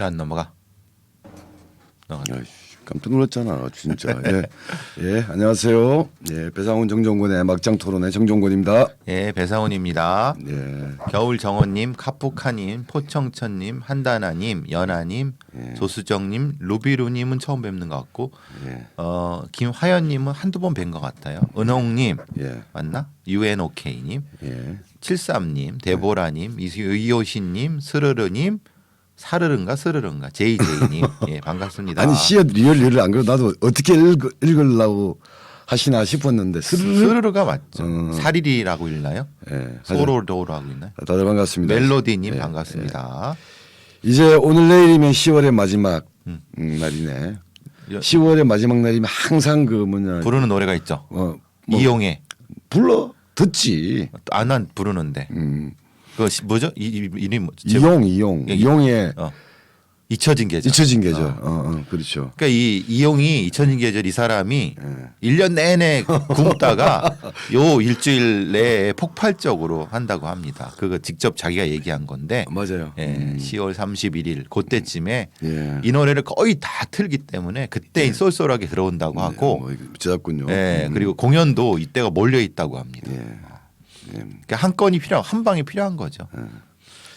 왜 안 넘어가? 야, 깜짝 놀랐잖아 진짜. 예, 안녕하세요. 예, 배상훈 정종권의 막장 토론의 정종권입니다. 예, 배상훈입니다. 예, 겨울 정원님, 카푸카님, 포청천님, 한다나님, 연아님, 조수정님, 루비루님은 처음 뵙는 것 같고, 예, 김화연님은 한두 번 뵌 것 같아요. 은홍님 예, 맞나? UNOK님, 예. 73님, 데보라님, 이효신님, 스르르님, 사르른가 스르른가, JJ님, 예, 반갑습니다. 아니 씨앗 리얼리를 안 그래도 나도 어떻게 읽으려고 하시나 싶었는데 스르르가 맞죠. 사리리라고 읽나요? 예, 소로로라고 있나요? 다들 반갑습니다. 멜로디님 예, 반갑습니다. 이제 오늘 내일이면 10월의 마지막 날이네. 10월의 마지막 날이면 항상 그 뭐냐 부르는 노래가 있죠. 뭐 이용해. 불러 듣지. 난 부르는데. 그 뭐죠? 이름이 뭐죠? 이용 예, 이용의 잊혀진 계절. 잊혀진 계절. 그렇죠. 그러니까 이 이용이 잊혀진 계절 이 사람이 1년 내내 굶다가 요 일주일 내에 폭발적으로 한다고 합니다. 그거 직접 자기가 얘기한 건데. 맞아요. 예, 10월 31일 그때쯤에 예. 이 노래를 거의 다 틀기 때문에 그때 쏠쏠하게 들어온다고 하고. 뭐 찾았군요. 예, 그리고 공연도 이때가 몰려 있다고 합니다. 그러니까 한 건이 한 방이 필요한 거죠.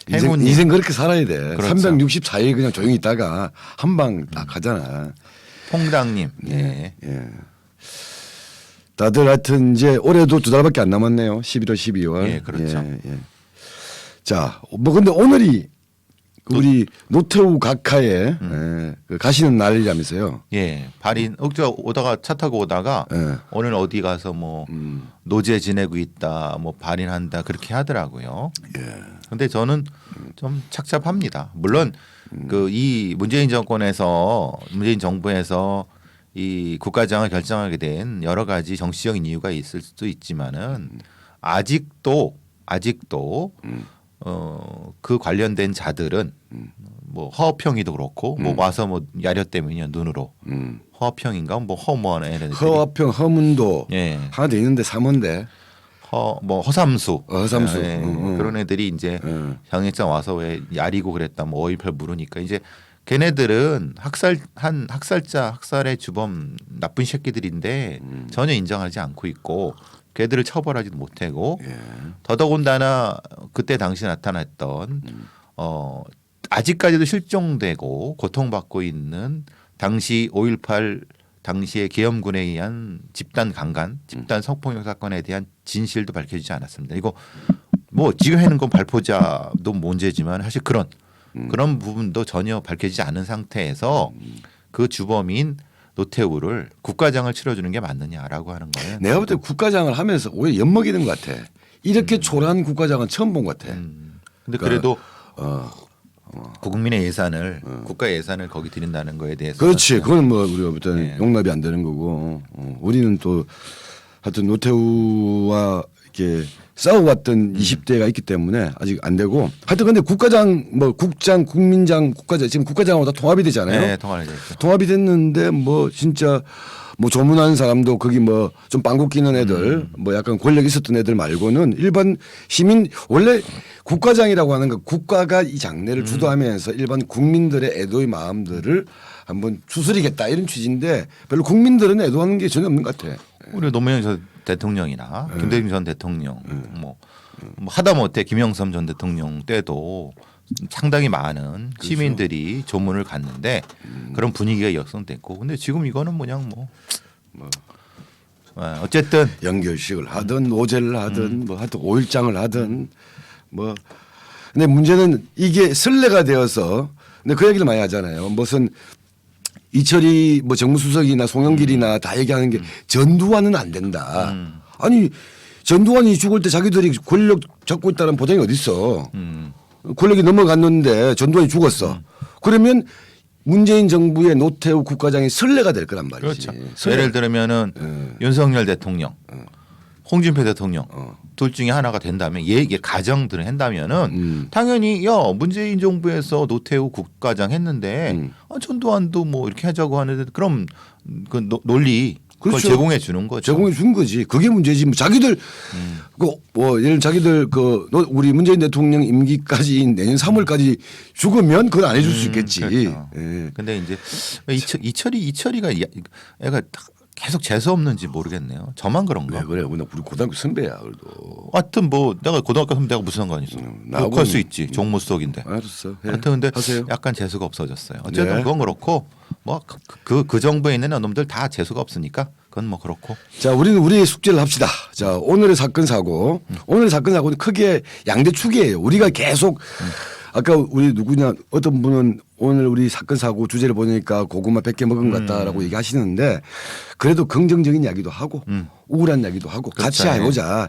인생 그렇게 살아야 돼. 그렇죠. 364일 그냥 조용히 있다가 한 방 딱 가잖아. 퐁당님. 예. 예. 다들 하여튼 이제 올해도 2달밖에 안 남았네요. 11월, 12월. 예, 그렇죠. 예. 자, 뭐 근데 오늘이 우리 노태우 각하에 그 가시는 날이라면서요. 예. 발인 오다가 차 타고 오다가 예. 오늘 어디 가서 뭐 노제 지내고 있다, 뭐 발인한다 그렇게 하더라고요. 그런데 저는 좀 착잡합니다. 물론 그 이 문재인 정부에서 이 국가장을 결정하게 된 여러 가지 정치적인 이유가 있을 수도 있지만은 아직도 그 관련된 자들은 뭐 허평이도 그렇고 뭐 와서 뭐 야렸대면요 눈으로 허평인가 뭐 허무하네 애들 허평, 허문도 예. 하나 더 있는데 삼원대. 뭐 허삼수 허삼수. 예. 그런 애들이 이제 장례장 와서 왜 야리고 그랬다 뭐 5.18 물으니까 이제 걔네들은 학살의 주범 나쁜 새끼들인데 전혀 인정하지 않고 있고 걔들을 처벌하지도 못하고 더더군다나 그때 당시 나타났던 아직까지도 실종되고 고통받고 있는 당시 5.18 당시의 계엄군에 의한 집단 강간, 집단 성폭력 사건에 대한 진실도 밝혀지지 않았습니다. 이거 뭐 지금 해는 건 발포자도 문제지만 사실 그런 부분도 전혀 밝혀지지 않은 상태에서 그 주범인 노태우를 국가장을 치러주는 게 맞느냐라고 하는 거예요. 내가 볼 때 국가장을 하면서 오히려 엿먹이는 것 같아. 이렇게 초라한 국가장은 처음 본 것 같아. 근데 그래도 국민의 예산을 국가 예산을 거기 드린다는 거에 대해서 그렇지. 그건 뭐 우리가 일단 용납이 안 되는 거고. 우리는 또 하여튼 노태우와 이렇게 싸워왔던 20대가 있기 때문에 아직 안 되고. 하여튼 근데 국가장 뭐 국장, 국민장, 국가장 지금 국가장하고 다 통합이 되잖아요. 네, 통합이 됐죠. 통합이 됐는데 뭐 진짜 뭐 조문하는 사람도 거기 뭐 좀 빵꾸 끼는 애들 뭐 약간 권력 있었던 애들 말고는 일반 시민 원래 국가장이라고 하는 거 국가가 이 장례를 주도하면서 일반 국민들의 애도의 마음들을 한번 추스리겠다 이런 취지인데 별로 국민들은 애도하는 게 전혀 없는 것 같아. 우리 노무현 전 대통령이나 김대중 전 대통령 뭐 하다못해 김영삼 전 대통령 때도 상당히 많은 시민들이 조문을 갔는데 그런 분위기가 역성됐고 근데 지금 이거는 그냥 뭐 어쨌든 연결식을 하든 오제를 하든 뭐 하여튼 5일장을 하든 뭐 근데 문제는 이게 선례가 되어서 근데 그 얘기를 많이 하잖아요. 무슨 이철이 뭐 정무수석이나 송영길이나 다 얘기하는 게 전두환은 안 된다. 아니 전두환이 죽을 때 자기들이 권력 잡고 있다는 보장이 어디 있어. 권력이 넘어갔는데 전두환이 죽었어. 그러면 문재인 정부의 노태우 국가장이 선례가 될 거란 말이지. 그렇죠. 예를 들면은 윤석열 대통령, 홍준표 대통령 둘 중에 하나가 된다면 얘 가정들을 한다면은 당연히 야 문재인 정부에서 노태우 국가장 했는데 전두환도 뭐 이렇게 하자고 하는데 그럼 그 논리 그걸 그렇죠. 제공해 주는 거죠. 제공해 준 거지. 그게 문제지. 뭐 자기들 예를 자기들 우리 문재인 대통령 임기까지 내년 3월까지 죽으면 그건 안 해줄 수 있겠지. 그렇죠. 예. 근데 이제 이철이가 애가 계속 재수 없는지 모르겠네요. 저만 그런가? 왜 그래? 우리 고등학교 선배야 그래도. 하여튼 뭐 내가 고등학교 선배하고 무슨 상관 있어? 나하고는- 욕할 수 있지. 종무석인데. 알았어. 예. 하여튼 근데 하세요. 약간 재수가 없어졌어요. 어쨌든 네. 그건 그렇고 뭐 그 정부에 있는 놈들 다 재수가 없으니까 그건 뭐 그렇고. 자, 우리는 우리의 숙제를 합시다. 자, 오늘의 사건 사고. 오늘의 사건 사고는 크게 양대 축이에요. 우리가 계속 아까 우리 누구냐 어떤 분은 오늘 우리 사건 사고 주제를 보니까 고구마 100개 먹은 것 같다라고 얘기하시는데 그래도 긍정적인 이야기도 하고 우울한 이야기도 하고 같이 그렇죠. 해보자.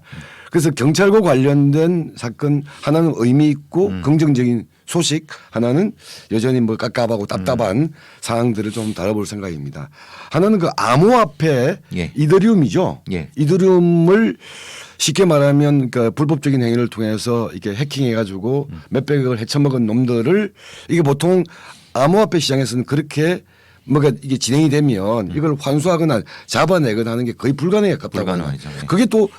그래서 경찰과 관련된 사건 하나는 의미 있고 긍정적인 소식 하나는 여전히 뭐 깝깝하고 답답한 상황들을 좀 다뤄볼 생각입니다. 하나는 그 암호화폐 예. 이더리움이죠. 예. 이더리움을 쉽게 말하면 그 불법적인 행위를 통해서 이렇게 해킹해가지고 몇백억을 헤쳐먹은 놈들을 이게 보통 암호화폐 시장에서는 그렇게 뭐가 이게 진행이 되면 이걸 환수하거나 잡아내거나 하는 게 거의 불가능에 가깝다고. 불가능하죠. 예. 그게 또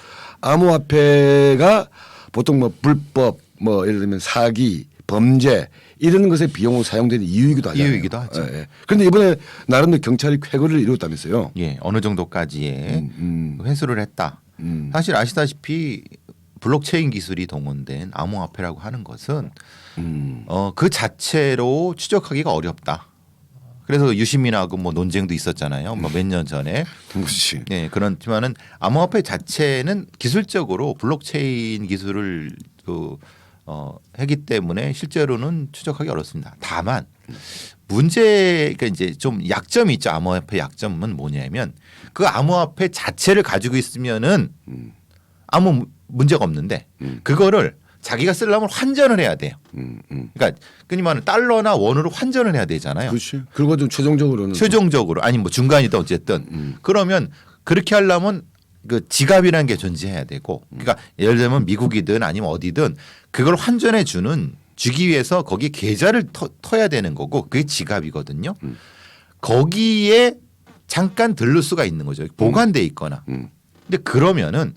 암호화폐가 보통 뭐 불법 뭐 예를 들면 사기 범죄 이런 것에 비용으로 사용되는 이유이기도 하잖아요. 이유이기도 하죠. 예, 예. 그런데 이번에 나름대로 경찰이 쾌거를 이뤘다면서요. 예, 어느 정도까지의 회수를 했다. 사실 아시다시피 블록체인 기술이 동원된 암호화폐라고 하는 것은 그 자체로 추적하기가 어렵다. 그래서 유시민하고 뭐 논쟁도 있었잖아요. 뭐 몇 년 전에. 그렇지. 네, 그렇지만은 암호화폐 자체는 기술적으로 블록체인 기술을 하기 때문에 실제로는 추적하기 어렵습니다. 다만 문제가 이제 좀 약점이 있죠. 암호화폐 약점은 뭐냐면 그 암호화폐 자체를 가지고 있으면은 아무 문제가 없는데 그거를 자기가 쓰려면 환전을 해야 돼요. 그러니까 끊임없는 달러나 원으로 환전을 해야 되잖아요. 그렇지. 그리고 좀 최종적으로는 최종적으로 아니 뭐 중간이든 어쨌든 그러면 그렇게 하려면 그 지갑이라는 게 존재해야 되고 그러니까 예를 들면 미국이든 아니면 어디든 그걸 환전해 주기 위해서 거기에 계좌를 터야 되는 거고 그게 지갑이거든요. 거기에 잠깐 들를 수가 있는 거죠. 보관돼 있거나. 근데 그러면은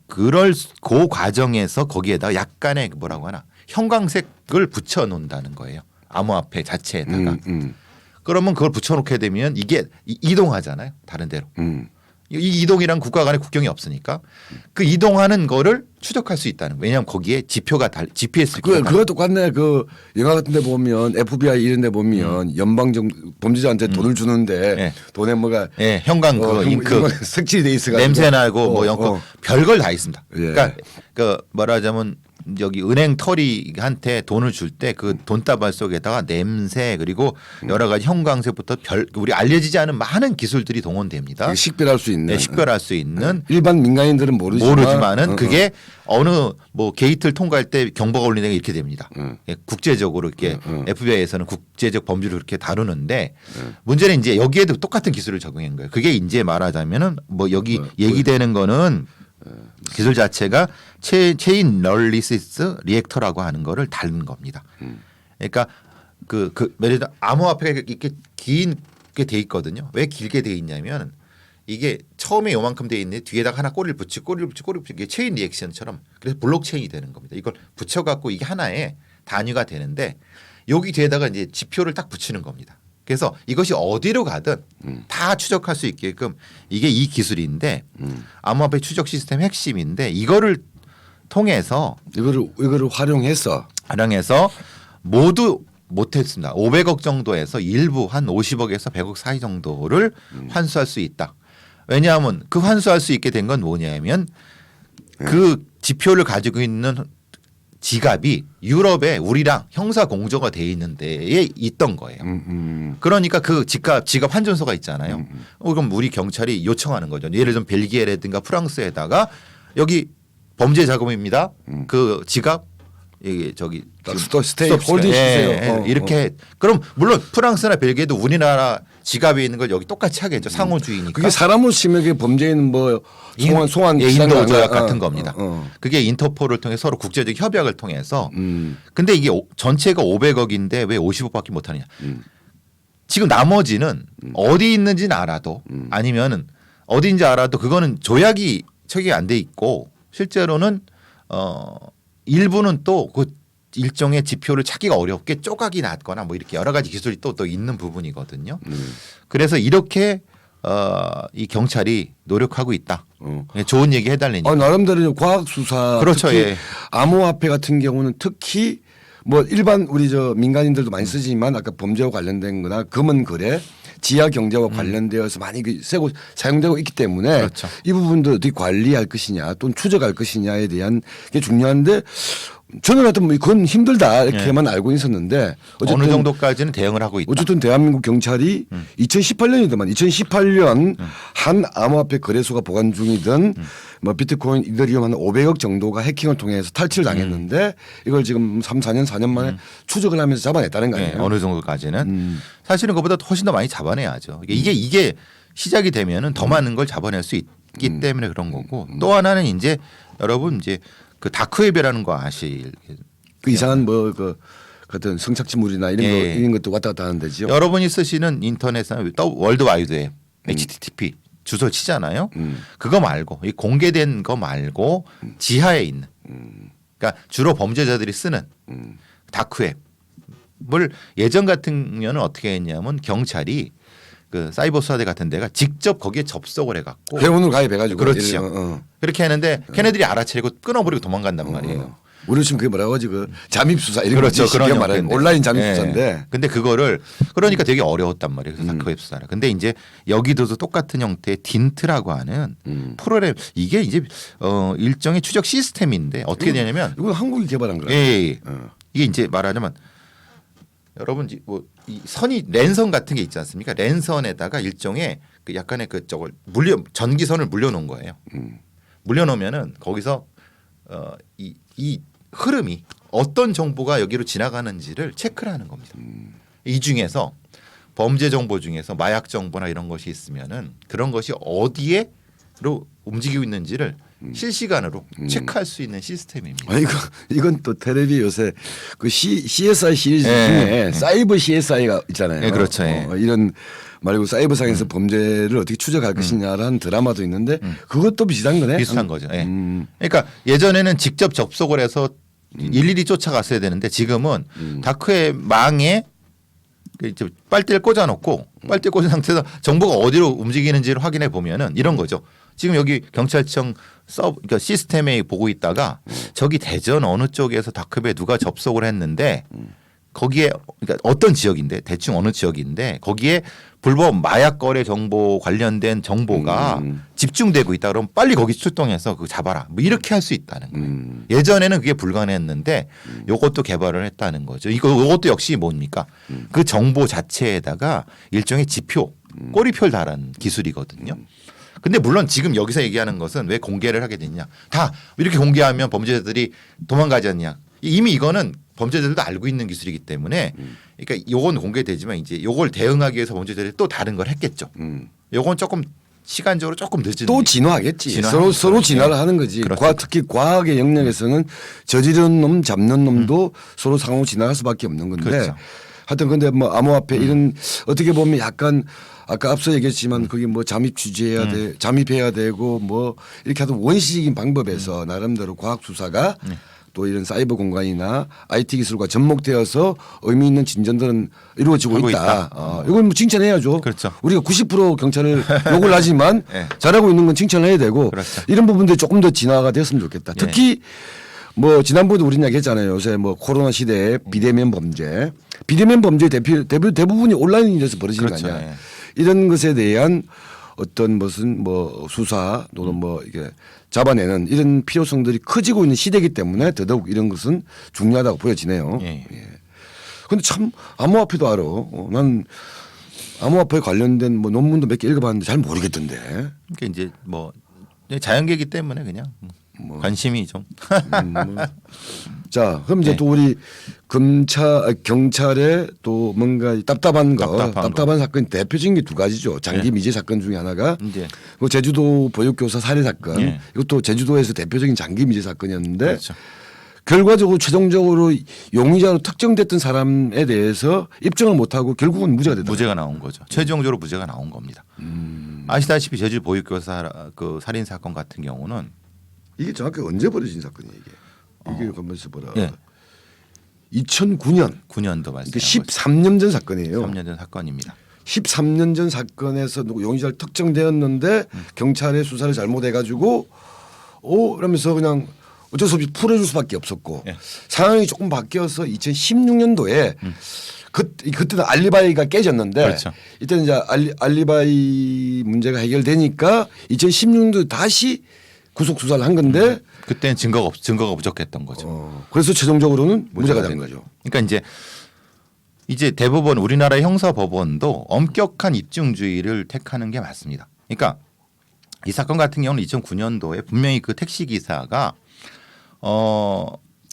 그럴 그 과정에서 거기에다가 약간의 뭐라고 하나 형광색을 붙여 놓는다는 거예요. 암호화폐 자체에다가. 그러면 그걸 붙여놓게 되면 이게 이동하잖아요. 다른 데로. 이 이동이란 국가 간의 국경이 없으니까 그 이동하는 거를 추적할 수 있다는 거예요. 왜냐하면 거기에 지표가 GPS 그거 똑같네. 그 영화 같은 데 보면 FBI 이런 데 보면 연방정 범죄자한테 돈을 주는데 네. 돈에 뭐가 예, 형광 그거 잉크 색칠이 돼 있어 가지고 냄새 나고 뭐 연고 별걸 다 있습니다. 예. 그러니까 그 말하자면 여기 은행 털이한테 돈을 줄 때 그 돈다발 속에다가 냄새 그리고 여러 가지 형광색부터 우리 알려지지 않은 많은 기술들이 동원됩니다. 식별할 수 있는. 네, 식별할 수 있는 일반 민간인들은 모르지만은 그게 어느 뭐 게이트를 통과할 때 경보가 울리는 게 이렇게 됩니다. 예, 국제적으로 이렇게 FBI에서는 국제적 범죄를 그렇게 다루는데 문제는 이제 여기에도 똑같은 기술을 적용한 거예요. 그게 이제 말하자면은 뭐 여기 얘기되는 거는 기술 자체가 체인 널리시스 리액터라고 하는 거를 다룬 겁니다. 그러니까 예를 들어 암호화폐가 이렇게 길게 돼 있거든요. 왜 길게 돼 있냐면 이게 처음에 요만큼 돼 있는데 뒤에다가 하나 꼬리를 붙이고 이게 체인 리액션처럼 그래서 블록체인이 되는 겁니다. 이걸 붙여갖고 이게 하나의 단위가 되는데 여기 뒤에다가 이제 지표를 딱 붙이는 겁니다. 그래서 이것이 어디로 가든 다 추적할 수 있게끔 이게 이 기술인데 암호화폐 추적 시스템 핵심인데 이거를 통해서 이거를 활용해서 모두 못했습니다. 500억 정도에서 일부 한 50억에서 100억 사이 정도를 환수할 수 있다. 왜냐하면 그 환수할 수 있게 된 건 뭐냐면 그 지표를 가지고 있는 지갑이 유럽에 우리랑 형사 공조가 돼 있는 데에 있던 거예요. 그러니까 그 지갑 환전소가 있잖아요. 그럼 우리 경찰이 요청하는 거죠. 예를 들면 벨기에라든가 프랑스에다가 여기 범죄 자금입니다. 그 지갑 이게 저기 스테이 홀딩 주세요. 이렇게 그럼 물론 프랑스나 벨기에도 우리나라 지갑에 있는 걸 여기 똑같이 하겠죠. 상호주의니까. 그게 사람을 심하게 범죄인 뭐 송환 인도 조약 같은 겁니다. 그게 인터폴을 통해 서로 국제적 협약을 통해서. 근데 이게 전체가 500억인데 왜 50억밖에 못 하느냐. 지금 나머지는 어디 있는지는 알아도 아니면은 어디인지 알아도 그거는 조약이 처리가 안 돼 있고 실제로는 일부는 또 그 일종의 지표를 찾기가 어렵게 조각이 났거나 뭐 이렇게 여러 가지 기술이 또 있는 부분이거든요. 그래서 이렇게 이 경찰이 노력하고 있다. 좋은 얘기 해달라니까. 나름대로 과학 수사, 그렇죠. 특히 예. 암호화폐 같은 경우는 특히 뭐 일반 우리 저 민간인들도 많이 쓰지만 아까 범죄와 관련된-거나 금은 거래, 지하 경제와 관련되어서 많이 쓰고 사용되고 있기 때문에 그렇죠. 이 부분도 어떻게 관리할 것이냐 또는 추적할 것이냐에 대한 게 중요한데 저는 하여튼 뭐 그건 힘들다 이렇게만 알고 있었는데 어쨌든 어느 정도까지는 대응을 하고 있다. 어쨌든 대한민국 경찰이 2018년이더만 2018년 한 암호화폐 거래소가 보관 중이던 뭐 비트코인, 이더리움 한 500억 정도가 해킹을 통해서 탈취를 당했는데 이걸 지금 3, 4년, 4년 만에 추적을 하면서 잡아냈다는 거 아니에요? 네, 어느 정도까지는 사실은 그보다 훨씬 더 많이 잡아내야죠. 이게 시작이 되면은 더 많은 걸 잡아낼 수 있기 때문에 그런 거고 또 하나는 이제 여러분 이제 그 다크웹이라는 거 아실? 그 이상한 뭐 그 어떤 성착취물이나 이런 거 예. 이런 것도 왔다 갔다 하는 데죠. 여러분이 쓰시는 인터넷은 월드와이드웹 HTTP 주소 치잖아요. 그거 말고 이 공개된 거 말고 지하에 있는 그러니까 주로 범죄자들이 쓰는 다크웹을 예전 같은 경우는 어떻게 했냐면 경찰이 그 사이버 수사대 같은 데가 직접 거기에 접속을 해갖고 회원을 가입해가지고 그렇죠. 그렇게 하는데 걔네들이 알아채리고 끊어버리고 도망간단 말이에요. 우리 지금 그게 뭐라고 하지 그 잠입 수사 이런 그렇죠. 거지 쉽게 말하면 형태인데. 온라인 잠입 예. 수사인데 근데 그거를 그러니까 되게 어려웠단 말이에요. 그래서 다크웹 수사를. 근데 이제 여기도 똑같은 형태의 딘트라고 하는 프로그램 이게 이제 일종의 추적 시스템인데 어떻게 되냐면 이건 한국이 개발한 거라. 예. 이게 이제 말하자면 여러분 뭐 이 선이 랜선 같은 게 있지 않습니까? 랜선에다가 일종의 그 약간의 그 저걸 전기선을 물려놓은 거예요. 물려놓으면은 거기서 이 흐름이 어떤 정보가 여기로 지나가는지를 체크를 하는 겁니다. 이 중에서 범죄 정보 중에서 마약 정보나 이런 것이 있으면은 그런 것이 어디에로 움직이고 있는지를 실시간으로 체크할 수 있는 시스템입니다. 이건 또 텔레비 요새 그 CSI 시리즈 예. 중에 사이버 CSI가 있잖아요. 예, 그렇죠. 예. 이런 말고 사이버상에서 범죄를 어떻게 추적할 것이냐라는 드라마도 있는데 그것도 비슷한 거네. 비슷한 거죠. 예. 그러니까 예전에는 직접 접속을 해서 일일이 쫓아갔어야 되는데 지금은 다크의 망에 이제 빨대를 꽂아놓고 빨대 꽂은 상태에서 정보가 어디로 움직이는지를 확인해 보면은 이런 거죠. 지금 여기 경찰청 그러니까 시스템에 보고 있다가 저기 대전 어느 쪽에서 다크웹에 누가 접속을 했는데 거기에 그러니까 어떤 지역인데 대충 어느 지역인데 거기에 불법 마약 거래 정보 관련된 정보가 집중되고 있다 그러면 빨리 거기 출동해서 그거 잡아라 뭐 이렇게 할 수 있다는 거예요. 예전에는 그게 불가능했는데 요것도 개발을 했다는 거죠. 이것도 역시 뭡니까? 그 정보 자체에다가 일종의 지표 꼬리표를 달은 기술이거든요. 근데 물론 지금 여기서 얘기하는 것은 왜 공개를 하게 됐냐. 다 이렇게 공개하면 범죄자들이 도망가지 않냐. 이미 이거는 범죄자들도 알고 있는 기술이기 때문에 그러니까 요건 공개되지만 이제 요걸 대응하기 위해서 범죄자들이 또 다른 걸 했겠죠. 요건 조금 시간적으로 조금 늦은 또 진화하겠지. 진화하는 서로 거죠. 진화를 예. 하는 거지. 그렇죠. 특히 과학의 영역에서는 저지른 놈 잡는 놈도 서로 상호 진화할 수밖에 없는 건데 그렇죠. 하여튼 근데 뭐 암호화폐 이런 어떻게 보면 약간 아까 앞서 얘기했지만 그게 뭐 잠입해야 되고 뭐 이렇게 하던 원시적인 방법에서 나름대로 과학 수사가 또 이런 사이버 공간이나 IT 기술과 접목되어서 의미 있는 진전들은 이루어지고 하고 있다. 있다. 이건 뭐 칭찬해야죠. 그렇죠. 우리가 90% 경찰을 욕을 하지만 네. 잘하고 있는 건 칭찬해야 되고 그렇죠. 이런 부분들이 조금 더 진화가 됐으면 좋겠다. 네. 특히 뭐 지난번에도 우리 이야기했잖아요. 요새 뭐 코로나 시대에 비대면 범죄, 비대면 범죄 대부분이 온라인에서 벌어지는 그렇죠. 거 아니야. 예. 이런 것에 대한 어떤 무슨 뭐 수사 또는 뭐 이게 잡아내는 이런 필요성들이 커지고 있는 시대이기 때문에 더더욱 이런 것은 중요하다고 보여지네요. 예. 근데 참 암호화폐도 알아. 난 암호화폐에 관련된 뭐 논문도 몇 개 읽어봤는데 잘 모르겠던데. 그러니까 이제 뭐 자연계이기 때문에 그냥 관심이 좀 자, 그럼 이제 네. 또 우리 경찰에 또 뭔가 답답한 사건 대표적인 게 두 가지죠. 장기 네. 미제 사건 중에 하나가 이제 그 제주도 보육교사 살해 사건. 네. 이것도 제주도에서 대표적인 장기 미제 사건이었는데 그렇죠. 결과적으로 최종적으로 용의자로 특정됐던 사람에 대해서 입증을 못하고 결국은 무죄가 됐다. 무죄가 나온 거죠. 최종적으로 무죄가 나온 겁니다. 아시다시피 제주 보육교사 그 살인 사건 같은 경우는 이게 정확히 언제 벌어진 사건이에요 이게? 이게 가만있어 보라. 예. 2009년. 9년도 말씀. 13년 전 사건이에요. 3년 전 사건입니다. 13년 전 사건에서 누구 용의자를 특정되었는데 경찰의 수사를 잘못해가지고 이러면서 그냥 어쩔 수 없이 풀어줄 수밖에 없었고 예. 상황이 조금 바뀌어서 2016년도에 그때는 알리바이가 깨졌는데 그렇죠. 이때는 이제 알리바이 문제가 해결되니까 2016년도 다시 구속 수사를 한 건데 그때는 증거가 부족했던 거죠. 그래서 최종적으로는 무죄가 된 거죠. 그러니까 이제 대법원 우리나라 형사법원도 엄격한 입증주의를 택하는 게 맞습니다. 그러니까 이 사건 같은 경우는 2009년도에 분명히 그 택시 기사가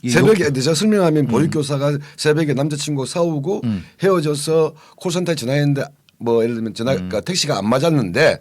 새벽에 제가 설명하면 보육교사가 새벽에 남자친구 싸우고 헤어져서 콜센터에 전화했는데 뭐 예를 들면 전화가 택시가 안 맞았는데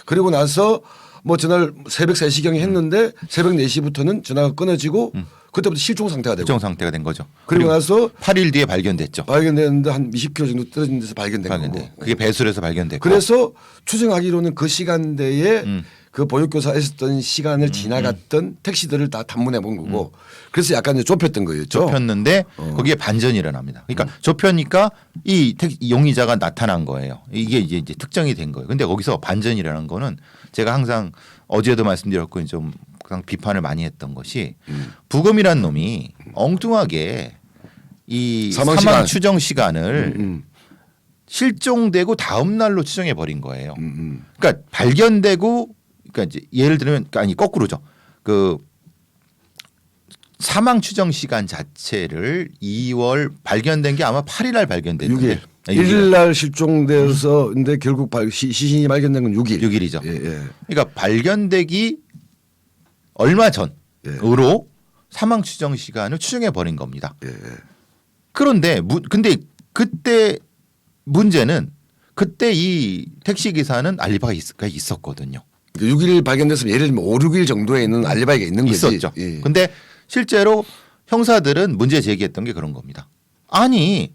그리고 나서 뭐 전화를 새벽 3시경에 했는데 새벽 4시부터는 전화가 끊어지고 그때부터 실종 상태가 되고 실종 상태가 된 거죠. 그리고 나서 8일 뒤에 발견됐죠. 발견됐는데 한 20km 정도 떨어진 데서 발견된 거고. 그게 배수로에서 발견됐고. 그래서 추정하기로는 그 시간대에 그 보육교사 있었던 시간을 지나갔던 택시들을 다 탐문해 본 거고 그래서 약간 이제 좁혔던 거였죠. 좁혔는데 거기에 반전이 일어납니다. 그러니까 좁혀니까 이 용의자가 나타난 거예요. 이게 이제 특정이 된 거예요. 근데 거기서 반전이 일어난 거는 제가 항상 어제도 말씀드렸고 좀 그냥 비판을 많이 했던 것이 부검이란 놈이 엉뚱하게 이 사망 추정 시간을 실종되고 다음 날로 추정해 버린 거예요. 그러니까 발견되고 그러니까 이제 예를 들면 아니 거꾸로죠. 그 사망 추정 시간 자체를 2월 발견된 게 아마 8일 날 발견됐는데 6일. 1일 날 실종돼서 근데 결국 시신이 발견된 건 6일. 6일이죠. 예. 그러니까 발견되기 얼마 전으로 사망 추정 시간을 추정해 버린 겁니다. 예. 그런데 근데 그때 문제는 그때 이 택시 기사는 알리바이가 있었거든요. 6일 발견됐으면 예를 들면 5, 6일 정도에 있는 알리바이가 있는 거지. 있었죠. 예. 근데 실제로 형사들은 문제 제기했던 게 그런 겁니다. 아니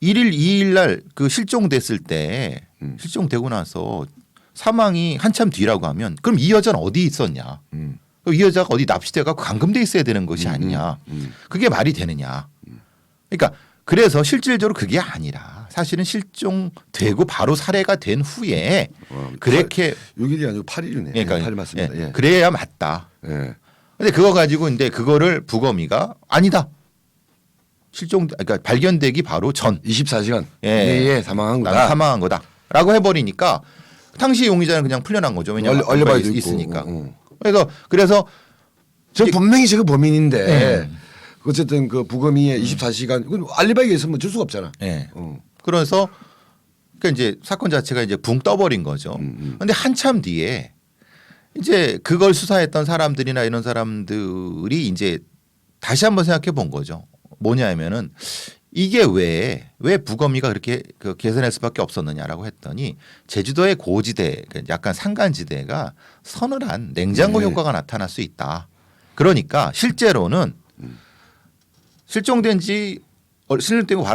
1일, 2일 날 그 실종됐을 때 실종되고 나서 사망이 한참 뒤라고 하면 그럼 이 여자는 어디 있었냐. 이 여자가 어디 납치돼 갖고 감금돼 있어야 되는 것이 아니냐. 그게 말이 되느냐. 그러니까 그래서 실질적으로 그게 아니라 사실은 실종되고 바로 살해가 된 후에 그렇게 6일이 아니고 8일이네. 그러니까 8일 맞습니다. 예. 그래야 맞다. 예. 근데 그거 가지고 이제 그거를 부검이가 아니다. 그러니까 발견되기 바로 전 24시간 예. 내에 사망한 나는 거다. 사망한 거다라고 해버리니까 당시 용의자는 그냥 풀려난 거죠. 왜냐하면 알리바이도 있으니까. 있고. 그래서 저 분명히 저거 범인인데 어쨌든 그 부검이의 24시간 알리바이가 있으면 줄 수가 없잖아. 예. 그래서 그러니까 이제 사건 자체가 이제 붕 떠버린 거죠. 그런데 한참 뒤에 이제 그걸 수사했던 사람들이나 이런 사람들이 이제 다시 한번 생각해 본 거죠. 뭐냐면은 이게 왜 부검이가 그렇게 그 개선할 수밖에 없었느냐라고 했더니 제주도의 고지대 약간 산간지대가 서늘한 냉장고 효과가 나타날 수 있다. 그러니까 실제로는 실종되고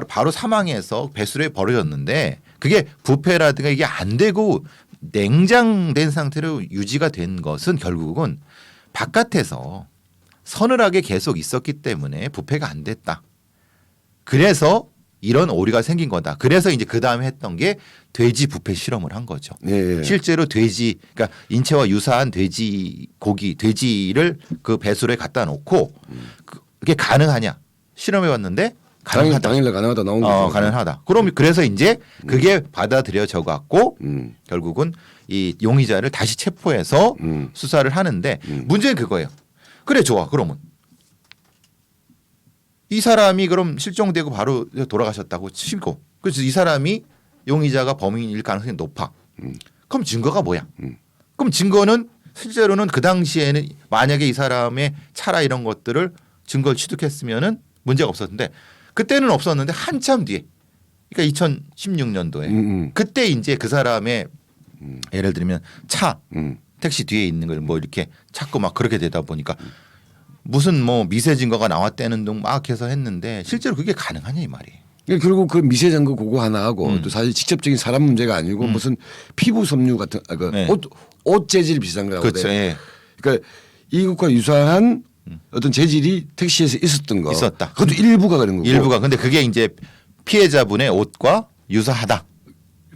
바로 사망해서 배수로에 버려졌는데 그게 부패라든가 이게 안 되고 냉장된 상태로 유지가 된 것은 결국은 바깥에서 서늘하게 계속 있었기 때문에 부패가 안 됐다. 그래서 이런 오류가 생긴 거다. 그래서 이제 그 다음에 했던 게 돼지 부패 실험을 한 거죠. 예. 실제로 돼지, 그러니까 인체와 유사한 돼지 고기, 돼지를 그 배수로에 갖다 놓고 그게 가능하냐 실험해 봤는데 가능하다. 당일날 가능하다 나온 거죠. 가능하다. 그럼 그래서 이제 그게 받아들여져 갖고 결국은 이 용의자를 다시 체포해서 수사를 하는데 문제는 그거예요. 그래 좋아. 그러면 이 사람이 그럼 실종되고 바로 돌아가셨다고 치고 그래서 이 사람이 용의자가 범인일 가능성이 높아. 그럼 증거가 뭐야? 그럼 증거는 실제로는 그 당시에는 만약에 이 사람의 차라 이런 것들을 증거를 취득했으면은 문제가 없었는데 그때는 없었는데 한참 뒤에 그러니까 2016년도에 그때 이제 그 사람의 예를 들면 차 택시 뒤에 있는 걸 뭐 이렇게 찾고 막 그렇게 되다 보니까 무슨 뭐 미세 증거가 나왔다는 등 막 해서 했는데 실제로 그게 가능하냐 이 말이에요. 결국 그 미세 증거 그거 하나 하고 또 사실 직접적인 사람 문제가 아니고 무슨 피부 섬유 같은 네. 옷 재질 비슷한 거라고 그렇죠. 그래요. 예. 그러니까 이것과 유사한 어떤 재질이 택시에서 있었던 거. 있었다. 그것도 일부가 그런 거고. 일부가 근데 그게 이제 피해자분의 옷과 유사하다.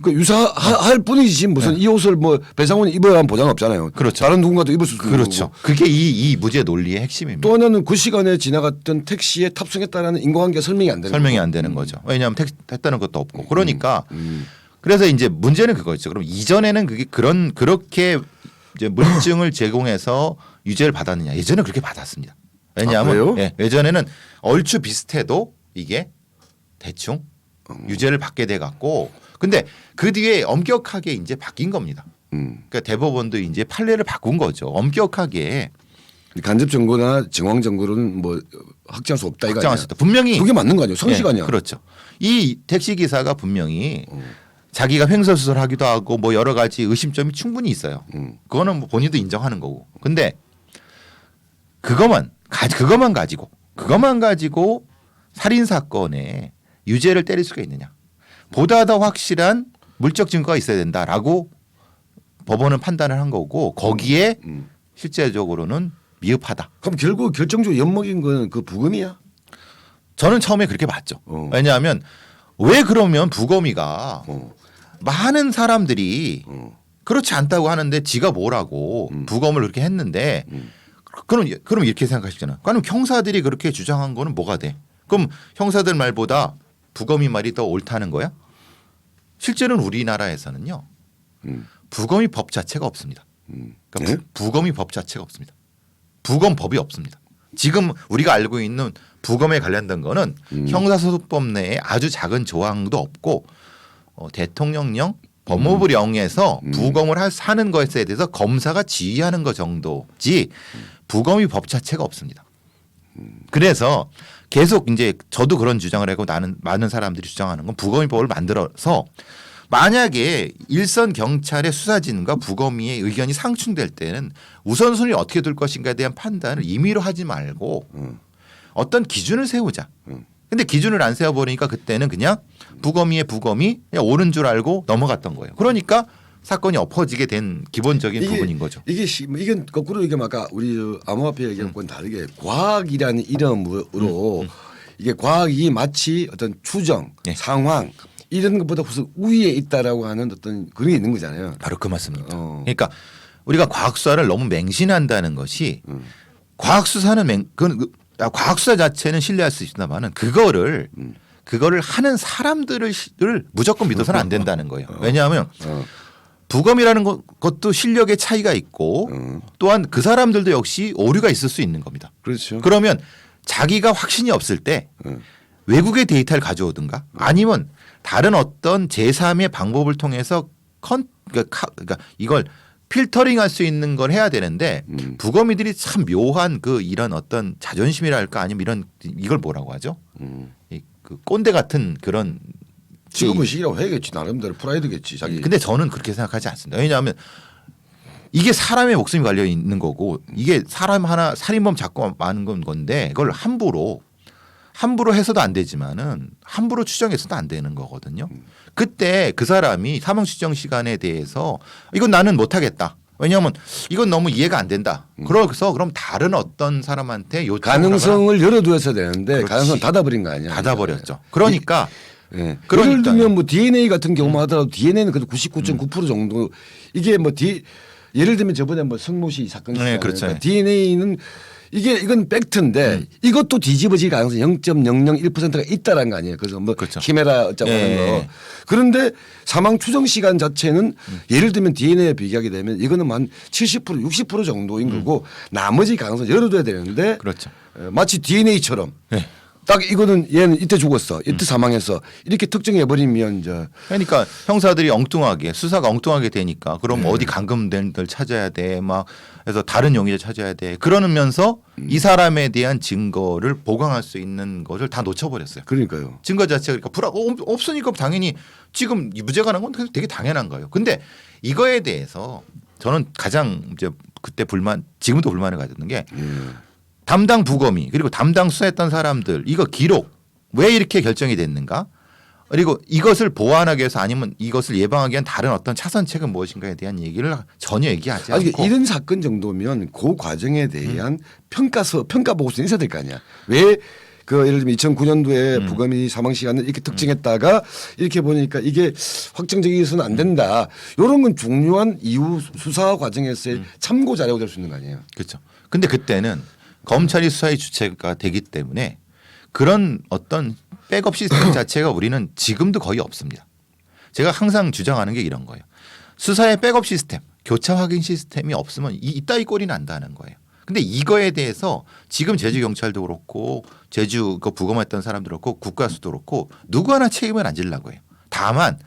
그러니까 유사할 뿐이지 무슨 이 옷을 뭐 배상훈이 입어야 하는 보장 없잖아요. 그렇죠. 다른 누군가도 입을 수도 있는 그렇죠. 거고. 그게 이 무죄 논리의 핵심입니다. 또 하나는 그 시간에 지나갔던 택시에 탑승했다라는 인과관계 설명이 안 되는 설명이 거고. 안 되는 거죠. 왜냐하면 했다는 것도 없고. 그러니까 그래서 이제 문제는 그거였죠. 그럼 이전에는 그게 그렇게 이제 물증을 제공해서 유죄를 받았느냐? 예전에 그렇게 받았습니다. 왜냐하면 그래요? 예전에는 얼추 비슷해도 이게 대충 유죄를 받게 돼 갖고 근데 그 뒤에 엄격하게 이제 바뀐 겁니다. 그러니까 대법원도 이제 판례를 바꾼 거죠. 엄격하게 간접 증거나 정황 증거로는 뭐 확정할 수 없다 이거 확정할 아니야. 수 있다. 분명히 그게 맞는 거 아니에요? 성시가 아니야. 그렇죠. 이 택시 기사가 분명히 자기가 횡설수설하기도 하고 뭐 여러 가지 의심점이 충분히 있어요. 그거는 뭐 본인도 인정하는 거고. 근데 그것만 가지고 살인 사건에 유죄를 때릴 수가 있느냐? 보다 더 확실한 물적 증거가 있어야 된다라고 법원은 판단을 한 거고 거기에 실제적으로는 미흡하다. 그럼 결국 결정적으로 엿먹인 건 그 부검이야? 저는 처음에 그렇게 봤죠. 왜냐하면 왜 그러면 부검이가 어. 많은 사람들이 그렇지 않다고 하는데 지가 뭐라고 부검을 그렇게 했는데 그럼 이렇게 생각하시잖아요. 그럼 형사들이 그렇게 주장한 거는 뭐가 돼? 그럼 형사들 말보다 부검이 말이 더 옳다는 거야? 실제로는 우리나라에서는요. 부검이 법 자체가 없습니다. 그러니까 네? 부검이 법 자체가 없습니다. 부검법이 없습니다. 지금 우리가 알고 있는 부검에 관련된 거는 형사소송법 내에 아주 작은 조항도 없고 대통령령 법무부령에서 부검을 하는 것에 대해서 검사가 지휘하는 것 정도지 부검이 법 자체가 없습니다. 그래서 계속 이제 저도 그런 주장을 하고 많은 사람들이 주장하는 건 부검의법을 만들어서 만약에 일선 경찰의 수사진과 부검의의 의견이 상충될 때는 우선순위를 어떻게 둘 것인가에 대한 판단을 임의로 하지 말고 어떤 기준을 세우자. 근데 기준을 안 세워버리니까 그때는 그냥 부검의의 부검이 그냥 옳은 줄 알고 넘어갔던 거예요. 그러니까 사건이 엎어지게 된 기본적인 부분인 거죠. 이건 거꾸로 이게 아까 우리 암호화폐 얘기한 건 다르게 과학이라는 이름으로 이게 과학이 마치 어떤 추정, 네. 상황 이런 것보다 무슨 우위에 있다라고 하는 어떤 그런 게 있는 거잖아요. 바로 그 말씀입니다. 그러니까 우리가 과학수사를 너무 맹신한다는 것이 과학수사는 과학수사 자체는 신뢰할 수 있습니다만은 그거를 하는 사람들을 무조건 믿어서는 안 된다는 거예요. 왜냐하면 부검이라는 것도 실력의 차이가 있고 또한 그 사람들도 역시 오류가 있을 수 있는 겁니다. 그렇죠. 그러면 자기가 확신이 없을 때 외국의 데이터를 가져오든가 아니면 다른 어떤 제3의 방법을 통해서 그러니까 이걸 필터링할 수 있는 걸 해야 되는데 부검이들이 참 묘한 이런 어떤 자존심이랄까 아니면 이걸 뭐라고 하죠? 그 꼰대 같은 그런 직업의식이라고 해야겠지. 나름대로 프라이드겠지. 자기. 근데 저는 그렇게 생각하지 않습니다. 왜냐하면 이게 사람의 목숨이 걸려 있는 거고 이게 사람 하나 살인범 잡고 마는 건데 그걸 함부로 해서도 안 되지만은 함부로 추정해서도 안 되는 거거든요. 그때 그 사람이 사망 추정 시간에 대해서 이건 나는 못하겠다. 왜냐하면 이건 너무 이해가 안 된다. 그래서 그럼 다른 어떤 사람한테 가능성을 열어두었어야 되는데 그렇지. 가능성 닫아버린 거 아니야? 닫아버렸죠. 그러니까 예. 예를 들면 뭐 DNA 같은 경우만 하더라도 DNA는 그래도 99.9% 정도 이게 뭐 예를 들면 저번에 뭐 성모씨 사건 네, 그렇죠. 그러니까 DNA는 이건 팩트인데 이것도 뒤집어질 가능성이 0.001%가 있다라는 거 아니에요. 그래서 뭐 그렇죠. 키메라 어쩌고 하는 거. 그런데 사망 추정 시간 자체는 예를 들면 DNA에 비교하게 되면 이거는 한 70% 60% 정도인 거고 나머지 가능성 열어둬야 되는데 그렇죠. 마치 DNA처럼 네. 딱 이거는 얘는 이때 죽었어. 이때 사망했어. 이렇게 특정해 버리면 이제 그러니까 형사들이 수사가 엉뚱하게 되니까 그럼 어디 감금된 들 찾아야 돼. 막 해서 다른 용의자 찾아야 돼. 그러면서 이 사람에 대한 증거를 보강할 수 있는 것을 다 놓쳐버렸어요. 그러니까요. 증거 자체가 그러니까 없으니까 당연히 지금 무죄가 난 건 되게 당연한 거예요. 근데 이거에 대해서 저는 가장 이제 그때 지금도 불만을 가졌는 게 담당 부검이 그리고 담당 수사했던 사람들 이거 기록 왜 이렇게 결정이 됐는가? 그리고 이것을 보완하기 위해서 아니면 이것을 예방하기 위한 다른 어떤 차선책은 무엇인가에 대한 얘기를 전혀 얘기하지 아니, 않고 이런 사건 정도면 그 과정에 대한 평가 보고서는 있어야 될 거 아니야. 왜 그 예를 들면 2009년도에 부검이 사망 시간을 이렇게 특정했다가 이렇게 보니까 이게 확정적이어서는 안 된다. 이런 건 중요한 이후 수사 과정에서의 참고 자료가 될 수 있는 거 아니에요. 그렇죠. 근데 그때는 검찰이 수사의 주체가 되기 때문에 그런 어떤 백업 시스템 자체가 우리는 지금도 거의 없습니다. 제가 항상 주장하는 게 이런 거예요. 수사의 백업 시스템, 교차 확인 시스템이 없으면 이따위 꼴이 난다는 거예요. 근데 이거에 대해서 지금 제주 경찰도 그렇고 제주 그 부검했던 사람도 그렇고 국가수도 그렇고 누구 하나 책임을 안 지려고 해요. 다만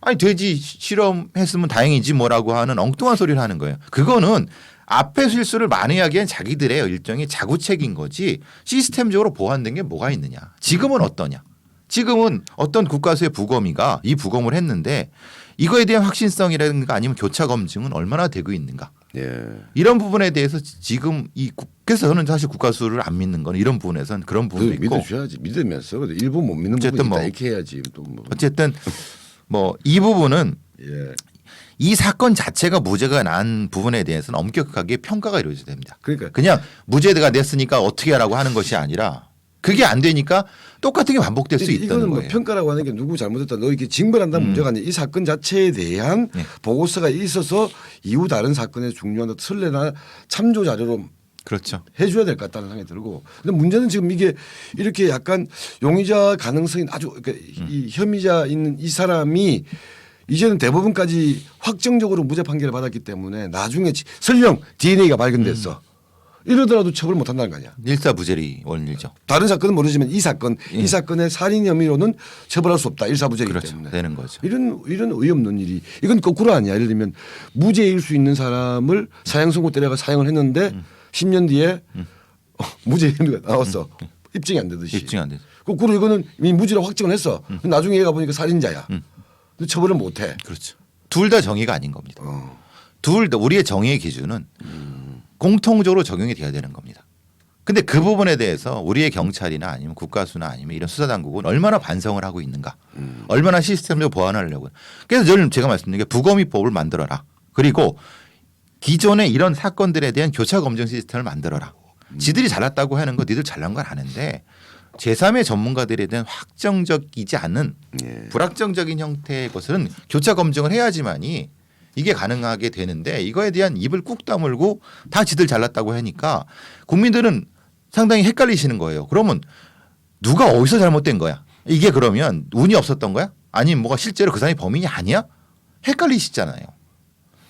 아니 돼지 실험했으면 다행이지 뭐라고 하는 엉뚱한 소리를 하는 거예요. 그거는 앞에 실수를 많이 하기엔 자기들의 일종의 자구책인 거지 시스템적으로 보완된 게 뭐가 있느냐. 지금은 어떠냐. 지금은 어떤 국가수의 부검이가 이 부검을 했는데 이거에 대한 확신성이라든가 아니면 교차 검증은 얼마나 되고 있는가. 예. 이런 부분에 대해서 지금 그래서 저는 사실 국가수를 안 믿는 건 이런 부분에서는 그런 부분도 있고 믿어줘야지. 믿으면서 일부 못 믿는 어쨌든 부분이 뭐 있다 이렇게 해야지. 또 뭐. 어쨌든 뭐 이 부분은 예. 이 사건 자체가 무죄가 난 부분에 대해서는 엄격하게 평가가 이루어져야 됩니다. 그러니까 그냥 무죄가 냈으니까 어떻게 하라고 하는 것이 아니라 그게 안 되니까 똑같은 게 반복될 수 있다는 이거는 뭐 거예요. 평가라고 하는 게 누구 잘못했다 너 이렇게 징벌한다는 문제가 아니라 이 사건 자체에 대한 네. 보고서가 있어서 이후 다른 사건의 중요한 선례나 참조 자료로 그렇죠. 해줘야 될 것 같다는 생각이 들고 근데 문제는 지금 이게 이렇게 약간 용의자 가능성이 아주 그러니까 이 혐의자 있는 이 사람이 이제는 대법원까지 확정적으로 무죄 판결을 받았기 때문에 나중에 설령 DNA가 발견됐어 이러더라도 처벌 못 한다는 거 아니야. 일사부재리 원리죠. 다른 사건은 모르지만 이 사건의 살인 혐의로는 처벌할 수 없다. 일사부재이기 그렇죠. 때문에. 되는 거죠. 이런 어이없는 일이 이건 거꾸로 아니야. 예를 들면 무죄일 수 있는 사람을 사형 선고 때려가 사형을 했는데 10년 뒤에 무죄 혐의가 나왔어. 입증이 안 되듯이. 입증이 안 되죠. 거꾸로 이거는 이미 무죄로 확정을 했어. 나중에 얘가 보니까 살인자야. 근데 처벌을 못 해. 그렇죠. 둘 다 정의가 아닌 겁니다. 둘 다 우리의 정의의 기준은 공통적으로 적용이 돼야 되는 겁니다. 근데 그 부분에 대해서 우리의 경찰이나 아니면 국가수나 아니면 이런 수사당국은 얼마나 반성을 하고 있는가. 얼마나 시스템을 보완하려고. 그래서 저는 제가 말씀드린 게 부검의법을 만들어라. 그리고 기존의 이런 사건들에 대한 교차 검증 시스템을 만들어라. 지들이 잘났다고 하는 거 니들 잘난 건 아는데 제3의 전문가들에 대한 확정적이지 않은 불확정적인 형태의 것은 교차 검증을 해야지만이 이게 가능하게 되는데 이거에 대한 입을 꾹 다물고 다 지들 잘났다고 하니까 국민들은 상당히 헷갈리시는 거예요. 그러면 누가 어디서 잘못된 거야? 이게 그러면 운이 없었던 거야? 아니면 뭐가 실제로 그 사람이 범인이 아니야? 헷갈리시잖아요.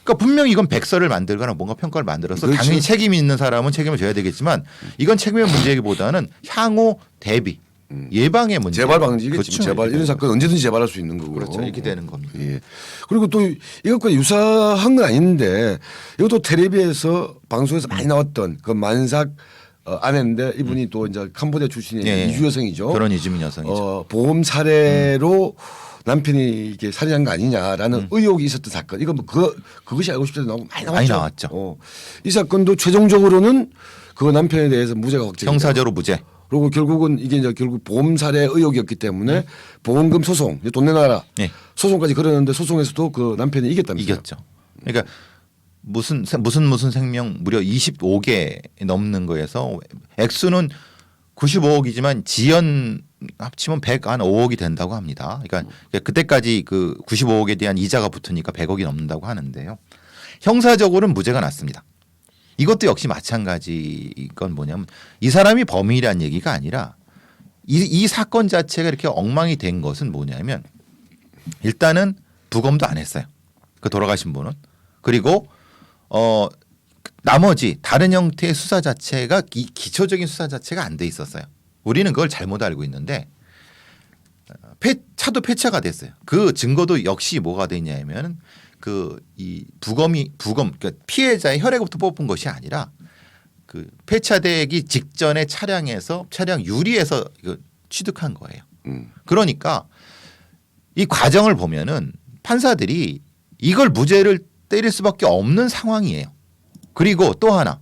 그러니까 분명히 이건 백서를 만들거나 뭔가 평가를 만들어서 그렇죠. 당연히 책임이 있는 사람은 책임을 져야 되겠지만 이건 책임의 문제이기보다는 향후 대비 예방의 문제. 재발 방지겠지. 그렇죠. 재발 이런 사건 언제든지 재발할 수 있는 거고. 그렇죠. 이렇게 되는 겁니다. 예. 그리고 또 이것과 유사한 건 아닌데 이것도 텔레비에서 방송에서 많이 나왔던 그 만삭 아내인데 이분이 또 이제 캄보디아 출신의 예. 이주 여성이죠. 결혼 이주민 여성이죠. 보험 사례로 남편이 이게 살인한 거 아니냐라는 의혹이 있었던 사건. 이거 뭐 그것이 알고 싶다고 나오고 많이 나왔죠. 많이 나왔죠. 이 사건도 최종적으로는 그 남편에 대해서 무죄가 확정이 형사적으로 무죄. 그리고 결국은 이게 이제 결국 보험 사례 의혹이었기 때문에 보험금 소송 돈 내놔라 네. 소송까지 걸었는데 소송에서도 그 남편이 이겼답니다. 이겼죠. 그러니까 무슨 생명 무려 25개 넘는 거에서 액수는 95억이지만 지연 합치면 105억이 된다고 합니다. 그러니까 그때까지 그 95억에 대한 이자가 붙으니까 100억이 넘는다고 하는데요. 형사적으로는 무죄가 났습니다. 이것도 역시 마찬가지 건 뭐냐면 이 사람이 범인이라는 얘기가 아니라 이 사건 자체가 이렇게 엉망이 된 것은 뭐냐면 일단은 부검도 안 했어요. 그 돌아가신 분은. 그리고 나머지 다른 형태의 수사 자체가 기초적인 수사 자체가 안 돼 있었어요. 우리는 그걸 잘못 알고 있는데 차도 폐차가 됐어요. 그 증거도 역시 뭐가 되냐면 이 부검 그러니까 피해자의 혈액부터 뽑은 것이 아니라 그 폐차되기 직전에 차량 유리에서 이거 취득한 거예요. 그러니까 이 과정을 보면은 판사들이 이걸 무죄를 때릴 수밖에 없는 상황이에요. 그리고 또 하나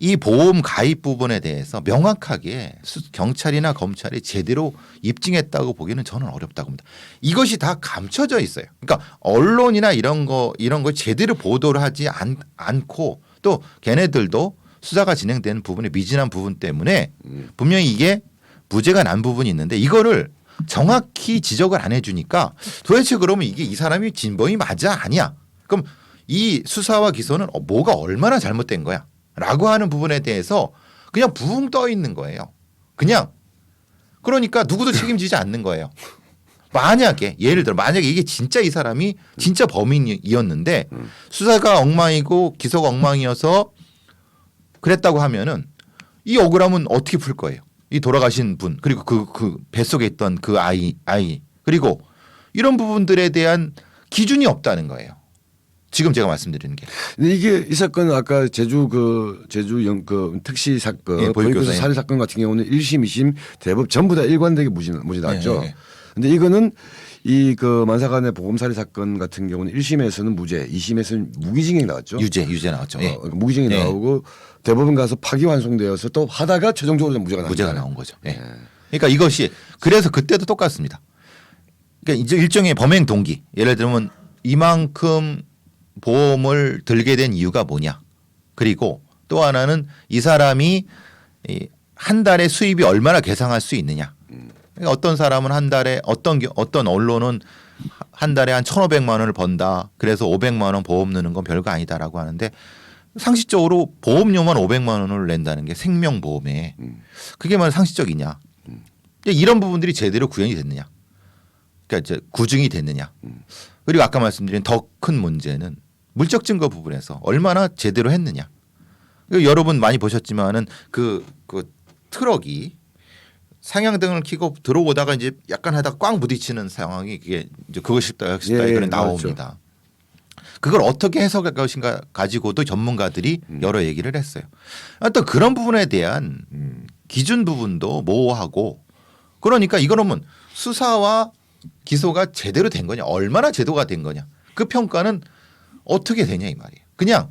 이 보험 가입 부분에 대해서 명확하게 경찰이나 검찰이 제대로 입증했다고 보기는 저는 어렵다고 봅니다. 이것이 다 감춰져 있어요. 그러니까 언론이나 이런 거 제대로 보도를 하지 않고 또 걔네들도 수사가 진행되는 부분에 미진한 부분 때문에 분명히 이게 무죄가 난 부분이 있는데 이거를 정확히 지적을 안 해주니까 도대체 그러면 이게 이 사람이 진범이 맞아 아니야? 그럼 이 수사와 기소는 뭐가 얼마나 잘못된 거야? 라고 하는 부분에 대해서 그냥 붕 떠 있는 거예요. 그냥 그러니까 누구도 책임지지 않는 거예요. 만약에 예를 들어 만약에 이게 진짜 이 사람이 진짜 범인이었는데 수사가 엉망이고 기소가 엉망이어서 그랬다고 하면은 이 억울함은 어떻게 풀 거예요? 이 돌아가신 분 그리고 그 뱃속에 있던 그 아이 그리고 이런 부분들에 대한 기준이 없다는 거예요. 지금 제가 말씀드리는 게. 근데 이게 이 사건 아까 제주 그 택시 사건 예, 보육교사 살해 사건 같은 경우는 1심, 2심 대법 전부 다 일관되게 무죄 나왔죠. 근데 이거는 이 그 만사간의 보험 살해 사건 같은 경우는 1심에서는 무죄, 2심에서는 무기징역이 나왔죠. 유죄 나왔죠. 예. 무기징역이 나오고 대법원 가서 파기환송되어서 또 하다가 최종적으로 무죄가 나온 거죠. 예. 그러니까 이것이 그래서 그때도 똑같습니다. 그러니까 이제 일종의 범행 동기. 예를 들면 이만큼 보험을 들게 된 이유가 뭐냐. 그리고 또 하나는 이 사람이 한 달에 수입이 얼마나 계상할 수 있느냐. 그러니까 어떤 사람은 한 달에 어떤 언론은 한 달에 한 1,500만 원을 번다. 그래서 500만 원 보험 넣는 건 별거 아니다라고 하는데 상식적으로 보험료만 500만 원을 낸다는 게 생명보험에 그게 만 상식적이냐. 이런 부분들이 제대로 구현이 됐느냐. 그러니까 이제 구증이 됐느냐. 그리고 아까 말씀드린 더 큰 문제는 물적 증거 부분에서 얼마나 제대로 했느냐. 여러분 많이 보셨지만은 그 트럭이 상향등을 켜고 들어오다가 이제 약간 하다가 꽝 부딪히는 상황이 그게 이제 그거 싶다 이거는 나옵니다. 그걸 어떻게 해석할 것인가 가지고도 전문가들이 여러 얘기를 했어요. 또 그런 부분에 대한 기준 부분도 모호하고 그러니까 이거는 수사와 기소가 제대로 된 거냐 얼마나 제도가 된 거냐 그 평가는 어떻게 되냐 이 말이에요. 그냥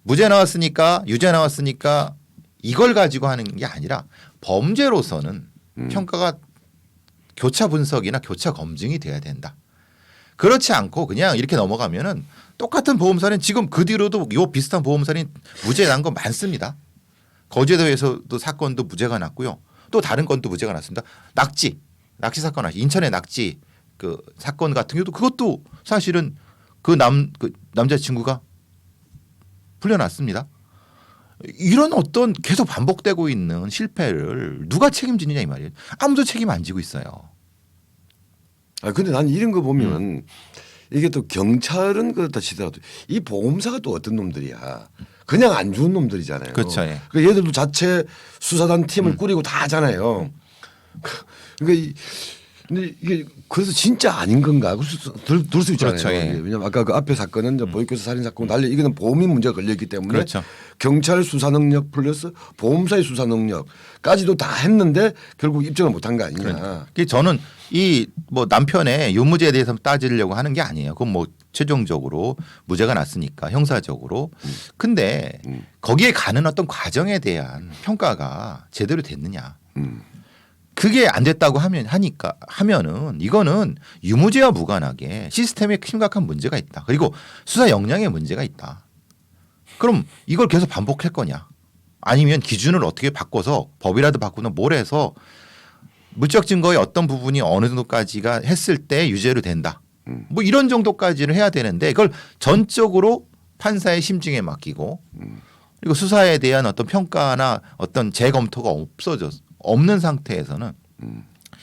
무죄 나왔으니까 유죄 나왔으니까 이걸 가지고 하는 게 아니라 범죄로서는 평가가 교차 분석이나 교차 검증이 돼야 된다. 그렇지 않고 그냥 이렇게 넘어가면은 똑같은 보험사는 지금 그 뒤로도 요 비슷한 보험사는 무죄 난 거 많습니다. 거제도에서도 사건도 무죄가 났고요. 또 다른 건도 무죄가 났습니다. 낚시 사건 아시 인천의 낚시 그 사건 같은 경우도 그것도 사실은 그 남자친구가 풀려났습니다. 이런 어떤 계속 반복되고 있는 실패를 누가 책임지느냐 이 말이에요. 아무도 책임 안 지고 있어요. 아 근데 난 이런 거 보면 이게 또 경찰은 그렇다 치더라도 이 보험사가 또 어떤 놈들이야. 그냥 안 좋은 놈들이잖아요. 그렇죠. 예. 그러니까 얘들도 자체 수사단 팀을 꾸리고 다 하잖아요. 그러니까 근데 이게 그래서 진짜 아닌 건가? 들 수 있잖아요. 그렇죠. 예. 왜냐면 아까 그 앞에 사건은 보육교사 살인 사건 달리 이거는 보험인 문제가 걸려있기 때문에 그렇죠. 경찰 수사 능력 플러스 보험사의 수사 능력까지도 다 했는데 결국 입증을 못한 거 아니냐. 그러니까 저는 이 뭐 남편의 유무죄에 대해서 따지려고 하는 게 아니에요. 그건 뭐 최종적으로 무죄가 났으니까 형사적으로. 근데 거기에 가는 어떤 과정에 대한 평가가 제대로 됐느냐. 그게 안 됐다고 하면은 이거는 유무죄와 무관하게 시스템에 심각한 문제가 있다. 그리고 수사 역량에 문제가 있다. 그럼 이걸 계속 반복할 거냐? 아니면 기준을 어떻게 바꿔서 법이라도 바꾸는 뭘 해서 물적 증거의 어떤 부분이 어느 정도까지가 했을 때 유죄로 된다. 뭐 이런 정도까지는 해야 되는데 이걸 전적으로 판사의 심증에 맡기고 그리고 수사에 대한 어떤 평가나 어떤 재검토가 없는 상태에서는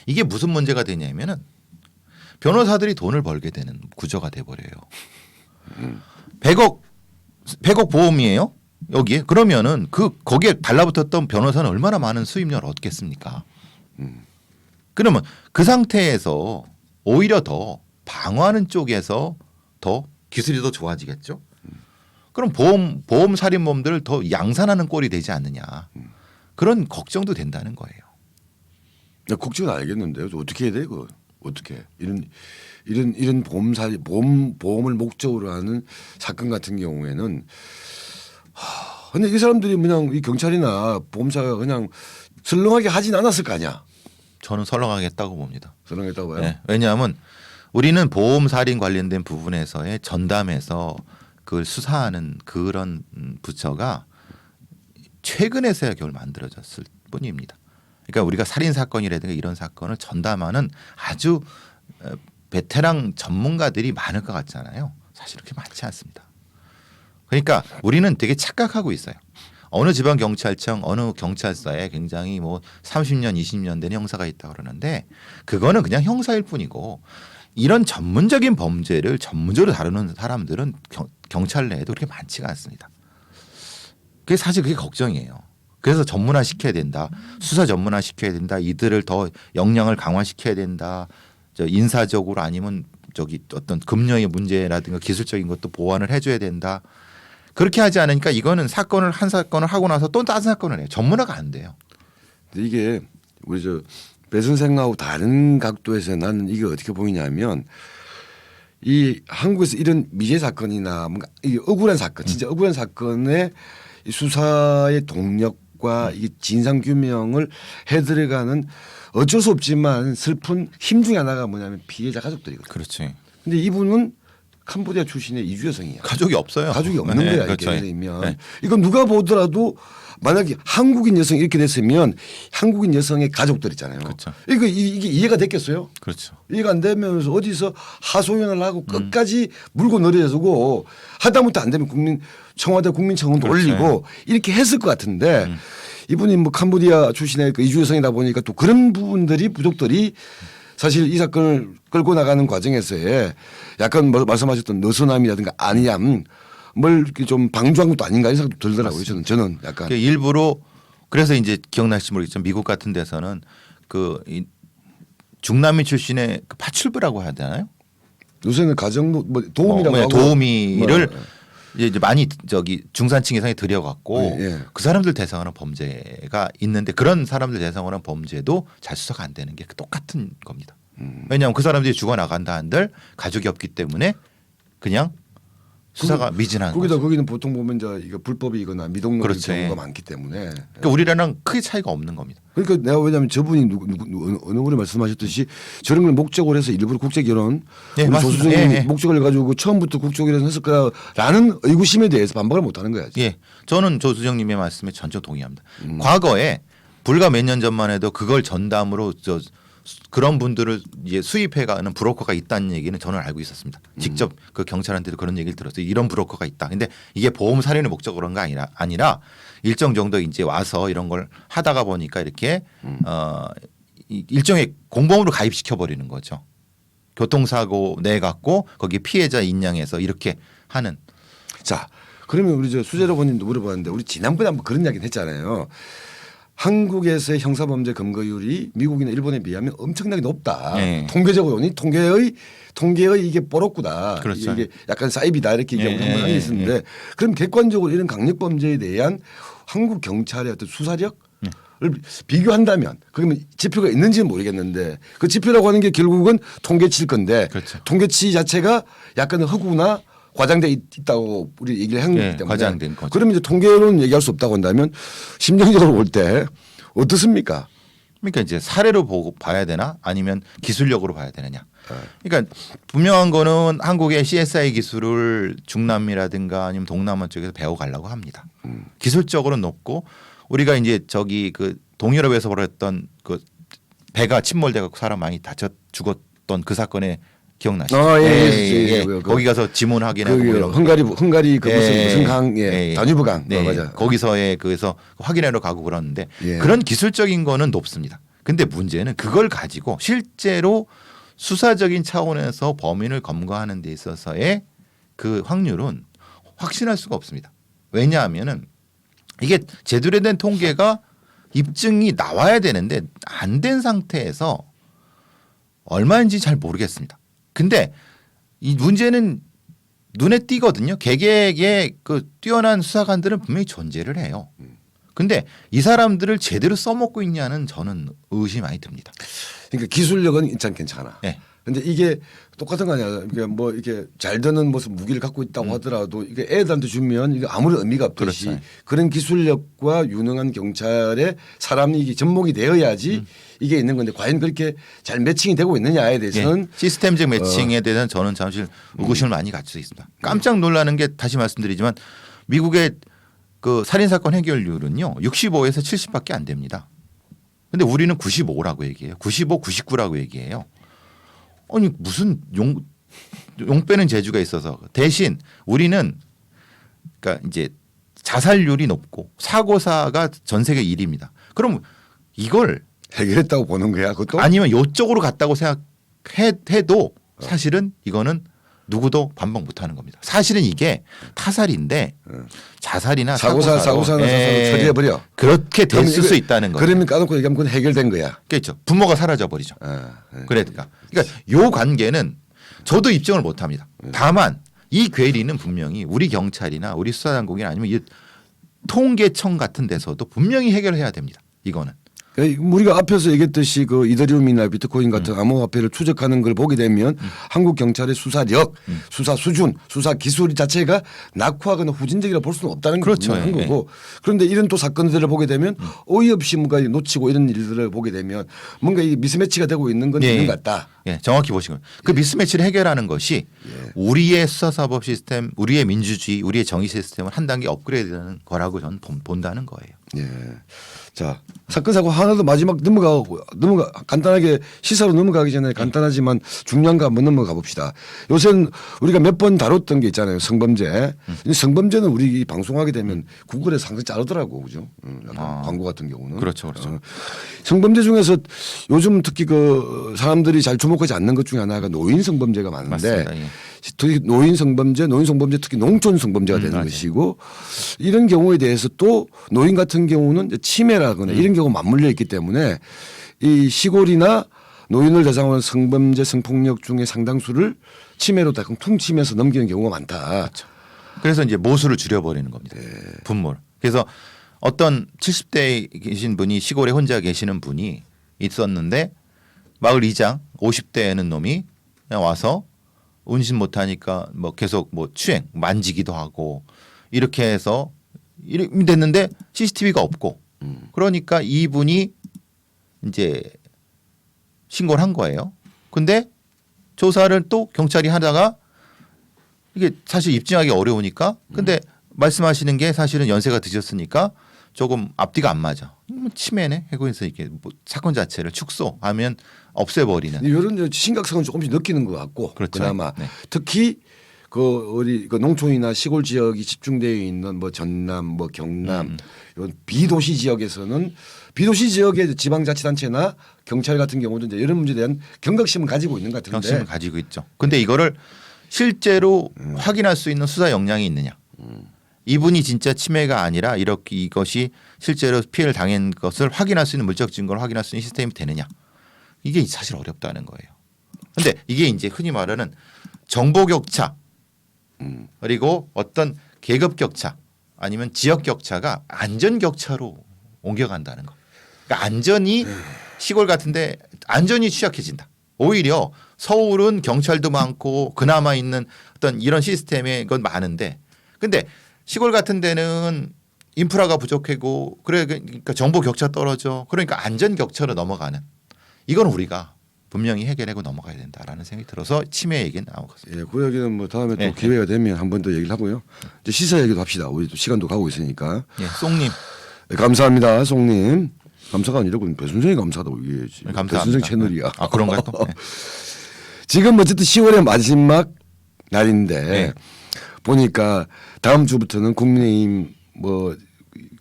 이게 무슨 문제가 되냐면은 변호사들이 돈을 벌게 되는 구조가 돼버려요. 100억 보험이에요. 여기에 그러면은 거기에 달라붙었던 변호사는 얼마나 많은 수임료를 얻겠습니까? 그러면 그 상태에서 오히려 더 방어하는 쪽에서 더 기술이 더 좋아지겠죠. 그럼 보험 살인범들을 더 양산하는 꼴이 되지 않느냐. 그런 걱정도 된다는 거예요. 국정은 알겠는데요. 어떻게 해야 돼 이거? 어떻게 이런 보험을 목적으로 하는 사건 같은 경우에는 근데 이 사람들이 그냥 이 경찰이나 보험사가 그냥 설렁하게 하진 않았을 거 아니야. 저는 설렁하겠다고 봅니다. 설렁했다고 봐요. 네. 왜냐하면 우리는 보험 살인 관련된 부분에서의 전담해서 그걸 수사하는 그런 부처가 최근에서야 겨우 만들어졌을 뿐입니다. 그러니까 우리가 살인 사건이라든가 이런 사건을 전담하는 아주 베테랑 전문가들이 많을 것 같잖아요. 사실 그렇게 많지 않습니다. 그러니까 우리는 되게 착각하고 있어요. 어느 지방 경찰청 어느 경찰서에 굉장히 뭐 30년 20년 된 형사가 있다 그러는데 그거는 그냥 형사일 뿐이고 이런 전문적인 범죄를 전문적으로 다루는 사람들은 경찰 내에도 그렇게 많지가 않습니다. 그게 사실 그게 걱정이에요. 그래서 전문화 시켜야 된다. 수사 전문화 시켜야 된다. 이들을 더 역량을 강화시켜야 된다. 저 인사적으로 아니면 저기 어떤 금융의 문제라든가 기술적인 것도 보완을 해줘야 된다. 그렇게 하지 않으니까 이거는 한 사건을 하고 나서 또 다른 사건을 해요. 전문화가 안 돼요. 근데 이게 우리 저 배 선생하고 다른 각도에서 나는 이게 어떻게 보이냐면 이 한국에서 이런 미제 사건이나 뭔가 이 억울한 사건, 진짜 억울한 사건의 이 수사의 동력과 이 진상 규명을 해들어가는 어쩔 수 없지만 슬픈 힘 중에 하나가 뭐냐면 피해자 가족들이거든요. 그렇지. 근데 이분은 캄보디아 출신의 이주 여성이야. 가족이 없어요. 가족이 없는 네, 거야. 그렇죠. 이게 면 네. 이건 누가 보더라도 만약에 한국인 여성이 이렇게 됐으면 한국인 여성의 가족들 있잖아요. 그렇죠. 이게 이해가 됐겠어요? 그렇죠. 이해가 안 되면서 어디서 하소연을 하고 끝까지 물고 늘어져고 하다못해 안 되면 청와대 국민청원도 그렇죠. 올리고 이렇게 했을 것 같은데 이분이 뭐 캄보디아 출신의 그 이주 여성이다 보니까 또 그런 부분들이 부족들이 사실 이 사건을 끌고 나가는 과정에서의 약간 말씀하셨던 느슨함이라든가 아니함 뭘 이렇게 좀 방조한 것도 아닌가 이런 생각도 들더라고요. 저는 약간 일부러 그래서 이제 기억나실지 모르겠지만 미국 같은 데서는 그 중남미 출신의 그 파출부라고 해야 되나요? 요새는 가정 뭐 도우미라고 하고 도우미를 뭐, 이제 많이 저기 중산층 이상에 들여갖고 예. 그 사람들 대상으로 한 범죄가 있는데 그런 사람들 대상으로 한 범죄도 잘 수사가 안 되는 게 똑같은 겁니다. 왜냐하면 그 사람들이 죽어나간다 한들 가족이 없기 때문에 그냥 수사가 미진한 거기다 거죠. 거기는 보통 보면 이거 불법이거나 미동놈 그렇죠. 경우가 많기 때문에 그러니까 우리랑 크게 차이가 없는 겁니다. 그러니까 내가 왜냐하면 저분이 어느 분이 말씀하셨듯이 저런 걸 목적으로 해서 일부러 국제 결혼 네, 맞습니다. 조수정이 예, 예. 목적을 가지고 처음부터 국제 결혼 했을 거라는 의구심에 대해서 반박을 못 하는 거야. 예, 저는 조수정님의 말씀에 전적 동의합니다. 과거에 불과 몇 년 전만 해도 그걸 전담으로 그런 분들을 이제 수입해가는 브로커가 있다는 얘기는 저는 알고 있었습니다. 직접 그 경찰한테도 그런 얘기를 들었어요. 이런 브로커가 있다. 근데 이게 보험 살인을 목적으로 그런 거 아니라 일정 정도 이제 와서 이런 걸 하다가 보니까 이렇게 일종의 공범으로 가입시켜 버리는 거죠. 교통사고 내 갖고 거기 피해자 인양해서 이렇게 하는. 자, 그러면 우리 저 수재로버님도 물어봤는데 우리 지난번에 한번 그런 이야기는 했잖아요. 한국에서의 형사범죄 검거율이 미국이나 일본에 비하면 엄청나게 높다. 네. 통계적으로 통계의 이게 뽀록구다. 그렇죠. 이게 약간 사이비다 이렇게 네. 얘기하고 한번 있었는데 그럼 객관적으로 이런 강력범죄에 대한 한국 경찰의 어떤 수사력을 비교한다면 그러면 지표가 있는지는 모르겠는데 그 지표라고 하는 게 결국은 통계치일 건데 그렇죠. 통계치 자체가 약간 허구나 과장돼 있다고 우리 얘기를 한 거기 때문에 과장된 거죠. 그러면 이제 통계로는 얘기할 수 없다고 한다면 심정적으로 볼 때 어떻습니까? 그러니까 이제 사례로 보고 봐야 되나 아니면 기술력으로 봐야 되느냐. 그러니까 분명한 거는 한국의 CSI 기술을 중남미라든가 아니면 동남아 쪽에서 배워가려고 합니다. 기술적으로 높고 우리가 이제 저기 그 동유럽에서 벌었던 그 배가 침몰돼서 사람 많이 다쳐 죽었던 그 사건에 기억나시죠? 예. 거기 가서 지문 확인하고 뭐 이런 거. 헝가리 그 예, 무슨 강, 예, 예. 다뉴브 강, 네, 맞아. 거기서의 그래서 확인하러 가고 그러는데 예. 그런 기술적인 거는 높습니다. 근데 문제는 그걸 가지고 실제로 수사적인 차원에서 범인을 검거하는 데 있어서의 그 확률은 확신할 수가 없습니다. 왜냐하면은 이게 제대로 된 통계가 입증이 나와야 되는데 안 된 상태에서 얼마인지 잘 모르겠습니다. 근데 이 문제는 눈에 띄거든요. 개개의 그 뛰어난 수사관들은 분명히 존재를 해요. 근데 이 사람들을 제대로 써먹고 있냐는 저는 의심이 많이 듭니다. 그러니까 기술력은 일단 괜찮아. 네. 근데 이게 똑같은 거 아니야. 이게 뭐 이렇게 잘 되는 무슨 무기를 갖고 있다고 하더라도 이게 애들한테 주면 이게 아무런 의미가 없듯이 그렇죠. 그런 기술력과 유능한 경찰의 사람이 이게 접목이 되어야지 이게 있는 건데 과연 그렇게 잘 매칭이 되고 있느냐에 대해서는 예. 시스템적 매칭에 대해서는 저는 사실 의구심을 많이 갖고 있습니다. 깜짝 놀라는 게 다시 말씀드리지만 미국의 그 살인 사건 해결률은요 65에서 70밖에 안 됩니다. 근데 우리는 95라고 얘기해요. 95, 99라고 얘기해요. 아니 무슨 용 빼는 재주가 있어서 대신 우리는 그러니까 이제 자살률이 높고 사고사가 전 세계 1위입니다. 그럼 이걸 해결했다고 보는 거야. 그것도 아니면 요쪽으로 갔다고 생각해도 사실은 이거는 누구도 반박 못하는 겁니다. 사실은 이게 타살인데 자살이나 사고사나 처리해 버려. 그렇게 됐을 수 있다는 거예요. 그러면 까놓고 얘기하면 그건 해결된 거야. 그렇죠. 부모가 사라져 버리죠. 그러니까 요 관계는 저도 입증을 못합니다. 다만 이 괴리는 분명히 우리 경찰이나 우리 수사당국이나 아니면 이 통계청 같은 데서도 분명히 해결해야 됩니다. 이거는. 우리가 앞에서 얘기했듯이 그 이더리움이나 비트코인 같은 암호화폐를 추적하는 걸 보게 되면 한국 경찰의 수사력, 수사 수준, 수사 기술 자체가 낙후하거나 후진적이라 볼 수는 없다는 그렇죠. 한 거고 그런데 이런 또 사건들을 보게 되면 어이없이 뭔가 놓치고 이런 일들을 보게 되면 뭔가 이 미스매치가 되고 있는 건 있는 것 같다. 예, 정확히 보시면 그 미스매치를 해결하는 것이 우리의 수사사법 시스템, 우리의 민주주의, 우리의 정의 시스템을 한 단계 업그레이드하는 거라고 저는 본다는 거예요. 예. 자 사건 사고 하나 더 마지막 넘어가 간단하게 시사로 넘어가기 전에 간단하지만 중요한 거 한번 넘어가 봅시다. 요새는 우리가 몇 번 다뤘던 게 있잖아요. 성범죄. 이 성범죄는 우리 방송하게 되면 구글에 상당히 자르더라고, 그죠? 약간 광고 같은 경우는. 그렇죠, 그렇죠. 성범죄 중에서 요즘 특히 그 사람들이 잘 주목하지 않는 것 중에 하나가 노인 성범죄가 많은데 맞습니다. 예. 특히 노인 성범죄 특히 농촌 성범죄가 되는 것이고 이런 경우에 대해서 또 노인 같은 경우는 치매라거나 이런 경우가 맞물려 있기 때문에 이 시골이나 노인을 대상으로 한 성범죄 성폭력 중에 상당수를 치매로 다 퉁치면서 넘기는 경우가 많다. 그렇죠. 그래서 이제 모수를 줄여버리는 겁니다. 분모를. 그래서 어떤 70대에 계신 분이 시골에 혼자 계시는 분이 있었는데 마을 이장 50대에는 놈이 그냥 와서 운신 못하니까 뭐 계속 뭐 추행 만지기도 하고 이렇게 해서 이렇게 됐는데 CCTV가 없고 그러니까 이분이 이제 신고를 한 거예요. 근데 조사를 또 경찰이 하다가 이게 사실 입증하기 어려우니까 근데 말씀하시는 게 사실은 연세가 드셨으니까 조금 앞뒤가 안 맞아. 치매네 하고 해서 이렇게 뭐 사건 자체를 축소하면 없애버리는. 이런 심각성은 조금씩 느끼는 것 같고 그렇죠. 그나마 네. 특히 그 우리 그 농촌이나 시골 지역이 집중되어 있는 뭐 전남, 뭐 경남 이런 비도시 지역에서는 비도시 지역의 지방자치단체나 경찰 같은 경우도 이제 이런 문제에 대한 경각심을 가지고 있는 것 같은데. 경심을 가지고 있죠. 근데 이거를 실제로 확인할 수 있는 수사 역량이 있느냐. 이분이 진짜 치매가 아니라 이렇게 이것이 실제로 피해를 당한 것을 확인할 수 있는 물적 증거를 확인할 수 있는 시스템이 되느냐. 이게 사실 어렵다는 거예요. 근데 이게 이제 흔히 말하는 정보 격차 그리고 어떤 계급 격차 아니면 지역 격차가 안전 격차로 옮겨간다는 거. 그러니까 안전이 시골 같은데 안전이 취약해진다. 오히려 서울은 경찰도 많고 그나마 있는 어떤 이런 시스템의 건 많은데 근데 시골 같은 데는 인프라가 부족하고 그러니까 정보 격차 떨어져. 그러니까 안전 격차로 넘어가는 이건 우리가 분명히 해결하고 넘어가야 된다라는 생각이 들어서 치매 얘기는 나오겠습니다. 예, 그 얘기는 뭐 다음에 또 네, 기회가 되면 한 번 더 얘기를 하고요. 이제 시사 얘기도 합시다. 우리 또 시간도 가고 있으니까. 예, 송님. 네, 감사합니다, 송님. 감사가 아니라 그건 배 선생이 감사하다고 얘기해야지. 네, 감사합니다. 배 선생 채널이야. 아 그런가요? 또? 네. 지금 어쨌든 10월의 마지막 날인데 네. 보니까 다음 주부터는 국민의힘 뭐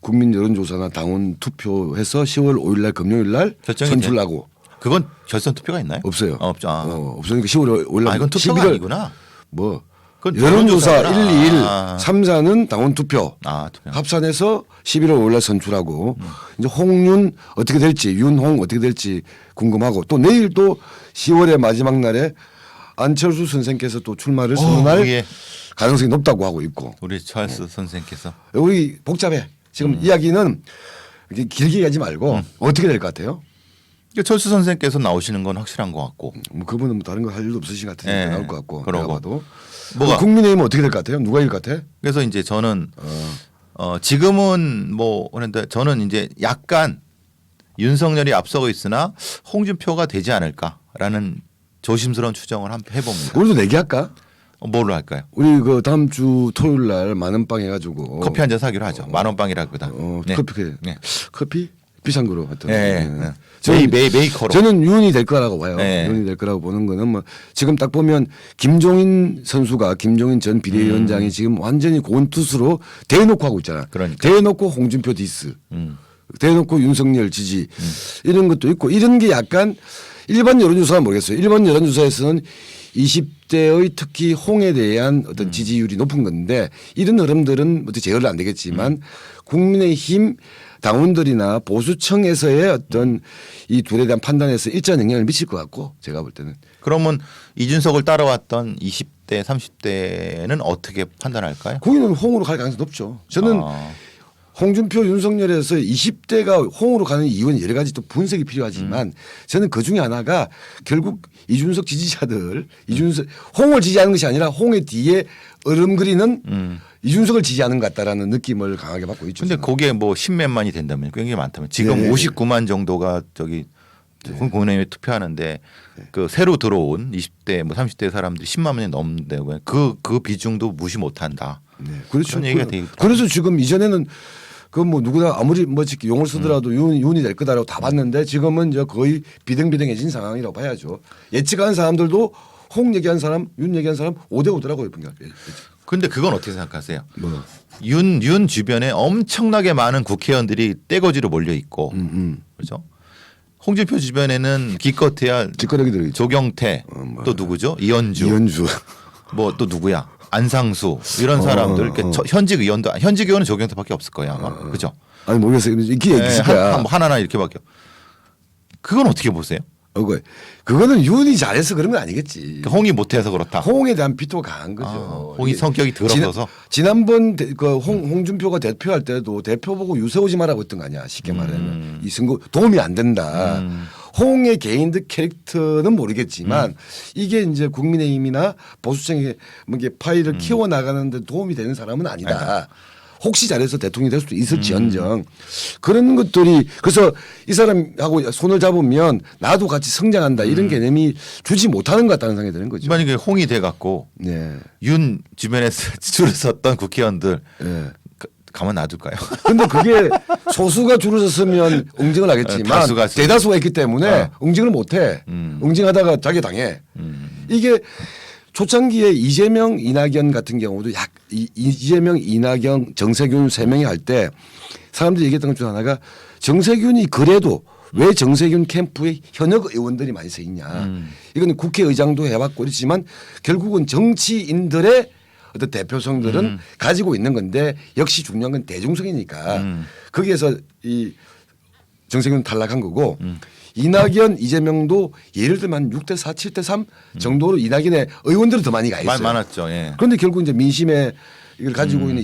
국민 여론조사나 당원 투표해서 10월 5일날 금요일날 결정이 선출을 하고 그건 결선 투표가 있나요? 없어요. 없죠. 아. 없으니까 10월 5일날 아 이건 투표가 11월 아니구나. 뭐 그건 여론조사 1, 여론조사구나. 2, 1, 아. 3, 4는 당원 투표 아 투표. 합산해서 11월 5일날 선출하고 이제 홍윤 어떻게 될지 윤홍 어떻게 될지 궁금하고 또 내일 또 10월의 마지막 날에 안철수 선생께서 또 출마를 선언할 예. 가능성이 높다고 하고 있고 우리 찰스 선생께서 여기 복잡해 지금 이야기는 이렇게 길게 하지 말고 어떻게 될 것 같아요? 철수 선생께서 나오시는 건 확실한 것 같고. 뭐 그분은 뭐 다른 거 할 일도 없으신 것 같으니까 예, 나올 것 같고. 그러고. 내가 봐도. 뭐가 국민의힘은 어떻게 될 것 같아요? 누가 이길 것 같아? 그래서 이제 저는 지금은 뭐 그런데 저는 이제 약간 윤석열이 앞서고 있으나 홍준표가 되지 않을까라는 조심스러운 추정을 한번 해봅니다. 우리도 내기할까? 뭘로 할까요? 우리 그 다음 주 토요일 날 만원빵 해가지고 커피 한 잔 사기로 하죠. 만원빵이라거든. 커피 비싼 거로 하여튼. 네. 네. 네. 메이커로. 저는 윤이 될 거라고 봐요. 네. 윤이 될 거라고 보는 거는 뭐 지금 딱 보면 김종인 선수가 김종인 전 비대위원장이 지금 완전히 고원투수로 대놓고 하고 있잖아. 그러니까. 대놓고 홍준표 디스. 대놓고 윤석열 지지 이런 것도 있고 이런 게 약간 일반 여론조사는 모르겠어요. 일반 여론조사에서는 20대의 특히 홍에 대한 어떤 지지율이 높은 건데 이런 흐름들은 어떻게 제어를 안 되겠지만 국민의힘 당원들이나 보수층에서의 어떤 이 둘에 대한 판단에서 일정한 영향을 미칠 것 같고 제가 볼 때는. 그러면 이준석을 따라왔던 20대, 30대는 어떻게 판단할까요? 거기는 홍으로 갈 가능성이 높죠. 저는 홍준표 윤석열에서 20대가 홍으로 가는 이유는 여러 가지 또 분석이 필요하지만 저는 그 중에 하나가 결국 이준석 지지자들 홍을 지지하는 것이 아니라 홍의 뒤에 어름그리는 이준석을 지지하는 것 같다라는 느낌을 강하게 받고 있죠. 근데 그게 뭐 10몇만이 된다면 굉장히 많다면 지금 네. 59만 정도가 저기 국민의힘에 투표하는데 그 새로 들어온 20대 뭐 30대 사람들이 10만 명이 넘는다고요. 그 비중도 무시 못한다. 네. 그렇죠. 그런 얘기가 되게 그래서 지금 이전에는 그 뭐 누구나 아무리 뭐 용을 쓰더라도 윤이 될 거다라고 다 봤는데 지금은 이제 거의 비등비등해진 상황이라고 봐야죠. 예측한 사람들도 홍 얘기한 사람, 윤 얘기한 사람 5대5더라고요. 근데 그건 어떻게 생각하세요? 뭐. 윤 주변에 엄청나게 많은 국회의원들이 떼거지로 몰려 있고 그렇죠? 홍준표 주변에는 기껏해야 뒷거래기 들어있죠. 조경태 또 누구죠? 이현주 뭐 또 누구야? 안상수 이런 사람들 현직 의원은 조경태밖에 없을 거야 아마 그죠? 아니 모르겠어요. 이게 있을 거야. 하나나 이렇게밖에. 그건 어떻게 보세요? 그거는 윤이 잘해서 그런 건 아니겠지. 홍이 못해서 그렇다. 홍에 대한 비토가 강한 거죠. 홍이 성격이 더러워서. 지난번 그 홍준표가 대표할 때도 대표 보고 유세오지 말라고 했던 거 아니야. 쉽게 말하면 이 선거 도움이 안 된다. 홍의 개인적 캐릭터는 모르겠지만 이게 이제 국민의힘이나 보수층의 뭐 이게 파일을 키워 나가는데 도움이 되는 사람은 아니다. 혹시 잘해서 대통령이 될 수도 있을지언정 그런 것들이 그래서 이 사람하고 손을 잡으면 나도 같이 성장한다 이런 개념이 주지 못하는 것 같다는 생각이 드는 거죠. 만약에 홍이 돼 갖고 네. 윤 주변에 줄을 섰던 국회의원들 네. 가만 놔둘까요? 근데 그게 소수가 줄을 섰으면 응징을 하겠지만 대다수가 있기 때문에 응징을 못해. 응징하다가 자기 당해. 이게 초창기에 이재명, 이낙연 같은 경우도 이재명, 이낙연, 정세균 세 명이 할 때 사람들이 얘기했던 것 중 하나가 정세균이 그래도 왜 정세균 캠프에 현역 의원들이 많이 서 있냐. 이건 국회의장도 해봤고 그렇지만 결국은 정치인들의 어떤 대표성들은 가지고 있는 건데 역시 중요한 건 대중성이니까 거기에서 이 정세균은 탈락한 거고 이낙연, 이재명도 예를 들면 6대4, 7대3 정도로 이낙연의 의원들은 더 많이 가 있어요. 많았죠. 예. 그런데 결국 이제 민심에 이걸 가지고 있는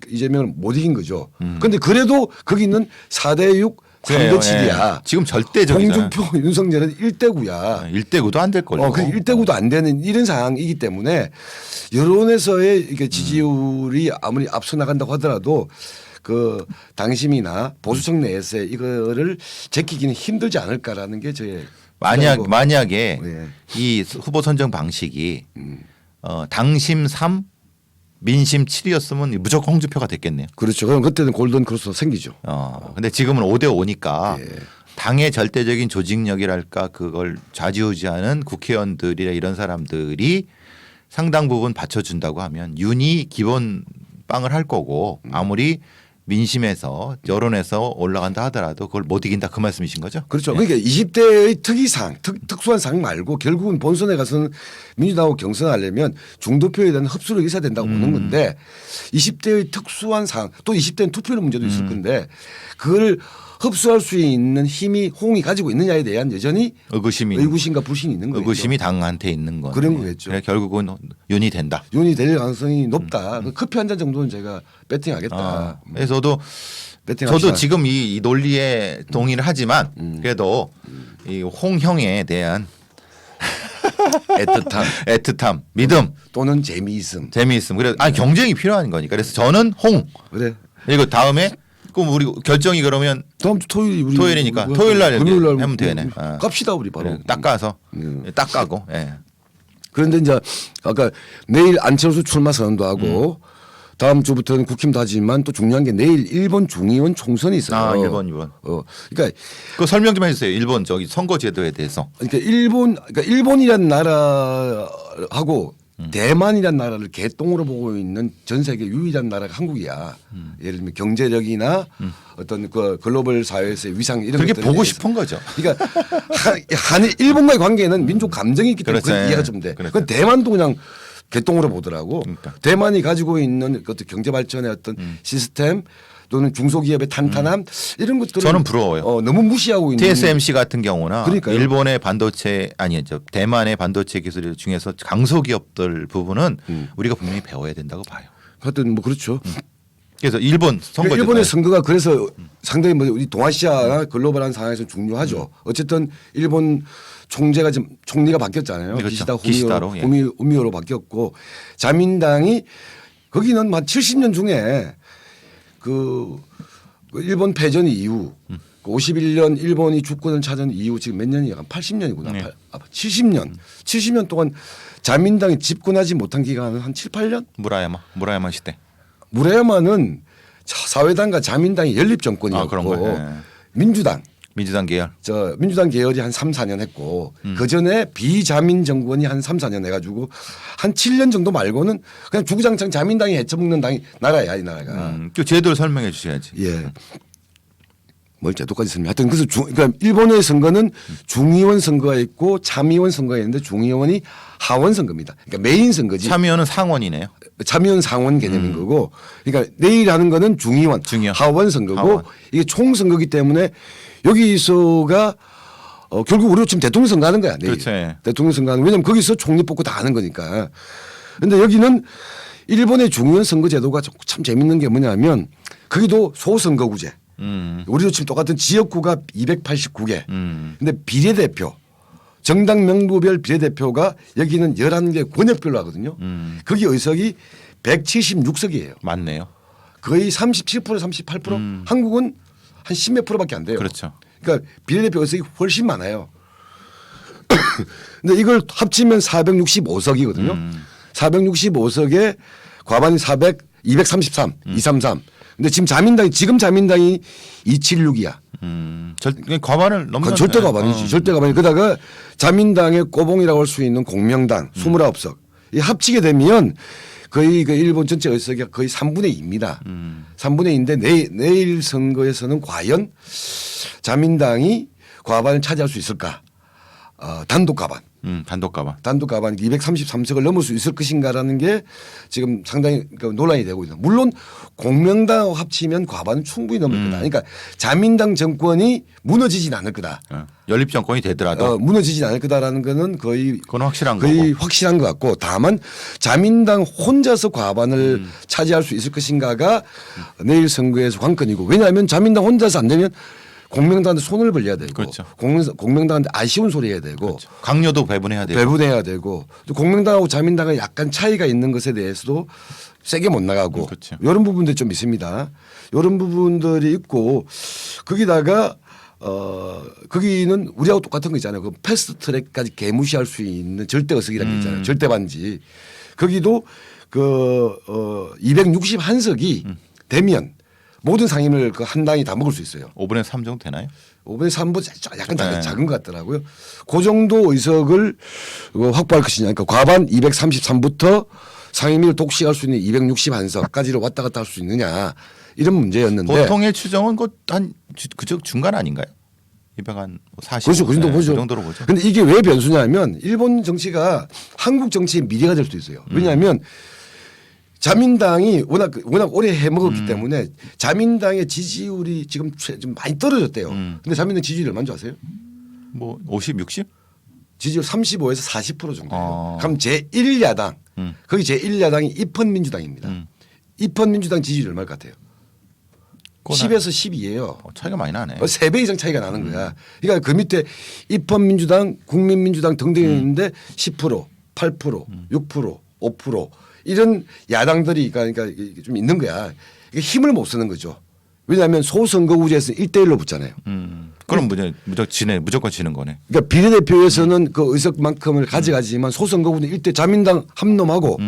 이재명을 못 이긴 거죠. 그런데 그래도 거기 있는 4대6, 3대7이야. 예. 지금 절대적이잖아요. 홍준표, 윤석열은 1대9야. 1대9도 안 될 걸요. 그 1대9도 안 되는 이런 상황이기 때문에 여론에서의 이게 지지율이 아무리 앞서 나간다고 하더라도 그 당심이나 보수층 내에서의 이거를 제끼기는 힘들지 않을까라는 게 저의 만약에 네. 이 후보 선정 방식이 당심 3 민심 7이었으면 무조건 홍준표가 됐겠네요. 그렇죠. 그럼 그때는 골든 크로스가 생기죠. 근데 지금은 5대5니까 예. 당의 절대적인 조직력이랄까 그걸 좌지우지하는 국회의원들이나 이런 사람들이 상당 부분 받쳐준다고 하면 윤이 기본 빵을 할 거고 아무리 민심에서 여론에서 올라간다 하더라도 그걸 못 이긴다 그 말씀이신 거죠? 그렇죠. 그러니까 20대의 특이상, 특수한 상 말고 결국은 본선에 가서는 민주당하고 경선하려면 중도표에 대한 흡수력이 있어야 된다고 보는 건데 20대의 특수한 상 또 20대는 투표율 문제도 있을 건데 그걸 흡수할 수 있는 힘이 홍이 가지고 있느냐에 대한 여전히 의구심과 불신이 있는 거예요. 의구심이 당한테 있는 건 그런 거겠죠. 그래 결국은 윤이 된다. 윤이 될 가능성이 높다. 커피 한 잔 정도는 제가 배팅하겠다. 그래서 저도 지금 이 논리에 동의를 하지만 그래도 이 홍형에 대한 애틋함, 믿음 또는 재미있음. 그래 경쟁이 필요한 거니까. 그래서 저는 홍. 그래. 그리고 다음에 그럼 우리 결정이 그러면 다음 주 토요일이니까 토요일 날 하면 되네. 갑시다 우리 바로. 그래, 닦아서 닦아고. 예. 그런데 이제 아까 내일 안철수 출마 선언도 하고 다음 주부터는 국힘도 하지만 또 중요한 게 내일 일본 중의원 총선이 있어요. 아 일본. 그러니까 그 설명 좀 해주세요. 일본 저기 선거제도에 대해서. 그러니까 일본이란 나라하고 대만이란 나라를 개똥으로 보고 있는 전 세계 유일한 나라가 한국이야. 예를 들면 경제력이나 어떤 그 글로벌 사회에서의 위상 이런 그렇게 것들에 보고 대해서. 싶은 거죠. 그러니까 일본과의 관계는 민족 감정이 있기 때문에 그게 이해가 좀 돼. 그건 대만도 그냥 개똥으로 보더라고. 그러니까. 대만이 가지고 있는 어떤 경제 발전의 어떤 시스템 또는 중소기업의 탄탄함 이런 것들을 저는 부러워요. 너무 무시하고 있는. TSMC 같은 경우나 그러니까요. 일본의 반도체 아니죠 대만의 반도체 기술 중에서 강소기업들 부분은 우리가 분명히 배워야 된다고 봐요. 하여튼 뭐 그렇죠. 그래서 일본 선거 일본의 선거가 그래서 상당히 뭐 우리 동아시아나 글로벌한 상황에서 중요하죠. 어쨌든 일본 총리가 바뀌었잖아요. 그렇죠. 기시다로, 예. 후미오로 바뀌었고 자민당이 거기는 한 70년 중에 그 일본 패전 이후 51년 일본이 주권을 찾은 이후 지금 몇 년이야? 80년이구나. 네. 70년 동안 자민당이 집권하지 못한 기간은 한 7, 8년? 무라야마 시대. 무라야마는 사회당과 자민당이 연립 정권이었고 그런 거예요. 네. 민주당 계열. 민주당 계열이 한 3, 4년 했고 그전에 비자민 정권이 한 3, 4년 해가지고 한 7년 정도 말고는 그냥 주구장창 자민당이 헤쳐먹는 나라야 이 나라가. 그 제도를 설명해 주셔야지. 예. 뭘 제도까지 설명. 하여튼 그래서 그러니까 일본의 선거는 중의원 선거가 있고 참의원 선거가 있는데 중의원이 하원 선거입니다. 그러니까 메인 선거지. 참의원은 상원이네요. 참의원 상원 개념인 거고, 그러니까 내일 하는 거는 중의원, 하원 선거고 하원. 이게 총 선거기 때문에 여기서가 결국 우리가 지금 대통령 선거하는 거야. 내일. 그렇죠. 예. 대통령 선거하는. 왜냐하면 거기서 총리 뽑고 다 하는 거니까. 그런데 여기는 일본의 중의원 선거 제도가 참 재밌는 게 뭐냐면 거기도 소선거구제. 우리도 지금 똑같은 지역구가 289개. 근데 비례대표. 정당 명부별 비례대표가 여기는 11개 권역별로 하거든요. 거기 의석이 176석이에요. 맞네요. 거의 37% 38%. 한국은 한 10몇 프로밖에 안 돼요. 그렇죠. 그러니까 비례대표 의석이 훨씬 많아요. 근데 이걸 합치면 465석이거든요. 465석에 과반이 233, 233. 근데 지금 자민당이 276이야. 과반을 넘는 절대 과반이지. 절대 과반이. 그러다가 자민당의 꼬봉이라고 할 수 있는 공명당 29석. 이 합치게 되면 거의 그 일본 전체 의석이 거의 3분의 2입니다. 3분의 2인데 내일 선거에서는 과연 자민당이 과반을 차지할 수 있을까? 단독 과반. 단독 과반. 233석을 넘을 수 있을 것인가라는 게 지금 상당히 논란이 되고 있다. 물론 공명당하고 합치면 과반은 충분히 넘을 거다. 그러니까 자민당 정권이 무너지진 않을 거다. 연립 정권이 되더라도 무너지진 않을 거다라는 거는 그건 확실한 거의 거고. 확실한 것 같고 다만 자민당 혼자서 과반을 차지할 수 있을 것인가가 내일 선거에서 관건이고 왜냐하면 자민당 혼자서 안 되면 공명당한테 손을 벌려야 되고 그렇죠. 공명당한테 아쉬운 소리 해야 되고 그렇죠. 강요도 배분해야 되고 배분해야 되고 또 공명당하고 자민당은 약간 차이가 있는 것에 대해서도 세게 못 나가고 그렇죠. 이런 부분들이 좀 있습니다. 이런 부분들이 있고 거기다가 거기는 우리하고 똑같은 거 있잖아요. 그 패스트 트랙까지 개무시할 수 있는 절대 의석이라는 게 있잖아요. 절대 반지. 거기도 261석이 되면 모든 상임을 그 한 당이 다 먹을 수 있어요. 5분의 3 정도 되나요? 5분의 3보다 약간 작은 것 같더라고요. 그 정도 의석을 확보할 것이냐. 그러니까 과반 233부터 상임위를 독식할 수 있는 261석까지로 왔다 갔다 할 수 있느냐. 이런 문제였는데. 보통의 추정은 그저 중간 아닌가요? 240. 그렇죠. 그 정도 보죠. 그 정도로 보죠. 그런데 이게 왜 변수냐면 일본 정치가 한국 정치의 미래가 될 수도 있어요. 왜냐하면 자민당이 워낙 오래 해먹었기 때문에 자민당의 지지율이 지금 좀 많이 떨어졌대요. 근데 자민당 지지율 얼마인 줄 아세요? 뭐 50, 60? 지지율 35에서 40% 정도예요. 그럼 제1야당 거기 제1야당이 입헌민주당입니다. 입헌민주당 지지율 얼마일 것 같아요? 10에서 12예요. 차이가 많이 나네. 3배 이상 차이가 나는 거야. 그러니까 그 밑에 입헌민주당, 국민민주당 등등이 있는데 10%, 8%, 6%, 5% 이런 야당들이 그러니까 좀 있는 거야. 이게 힘을 못 쓰는 거죠. 왜냐하면 소선거구제에서 1대1로 붙잖아요. 그럼 무조건 지는 거네. 그러니까 비례대표에서는 그 의석만큼을 가져가지만 소선거구는 1대 자민당 한 놈하고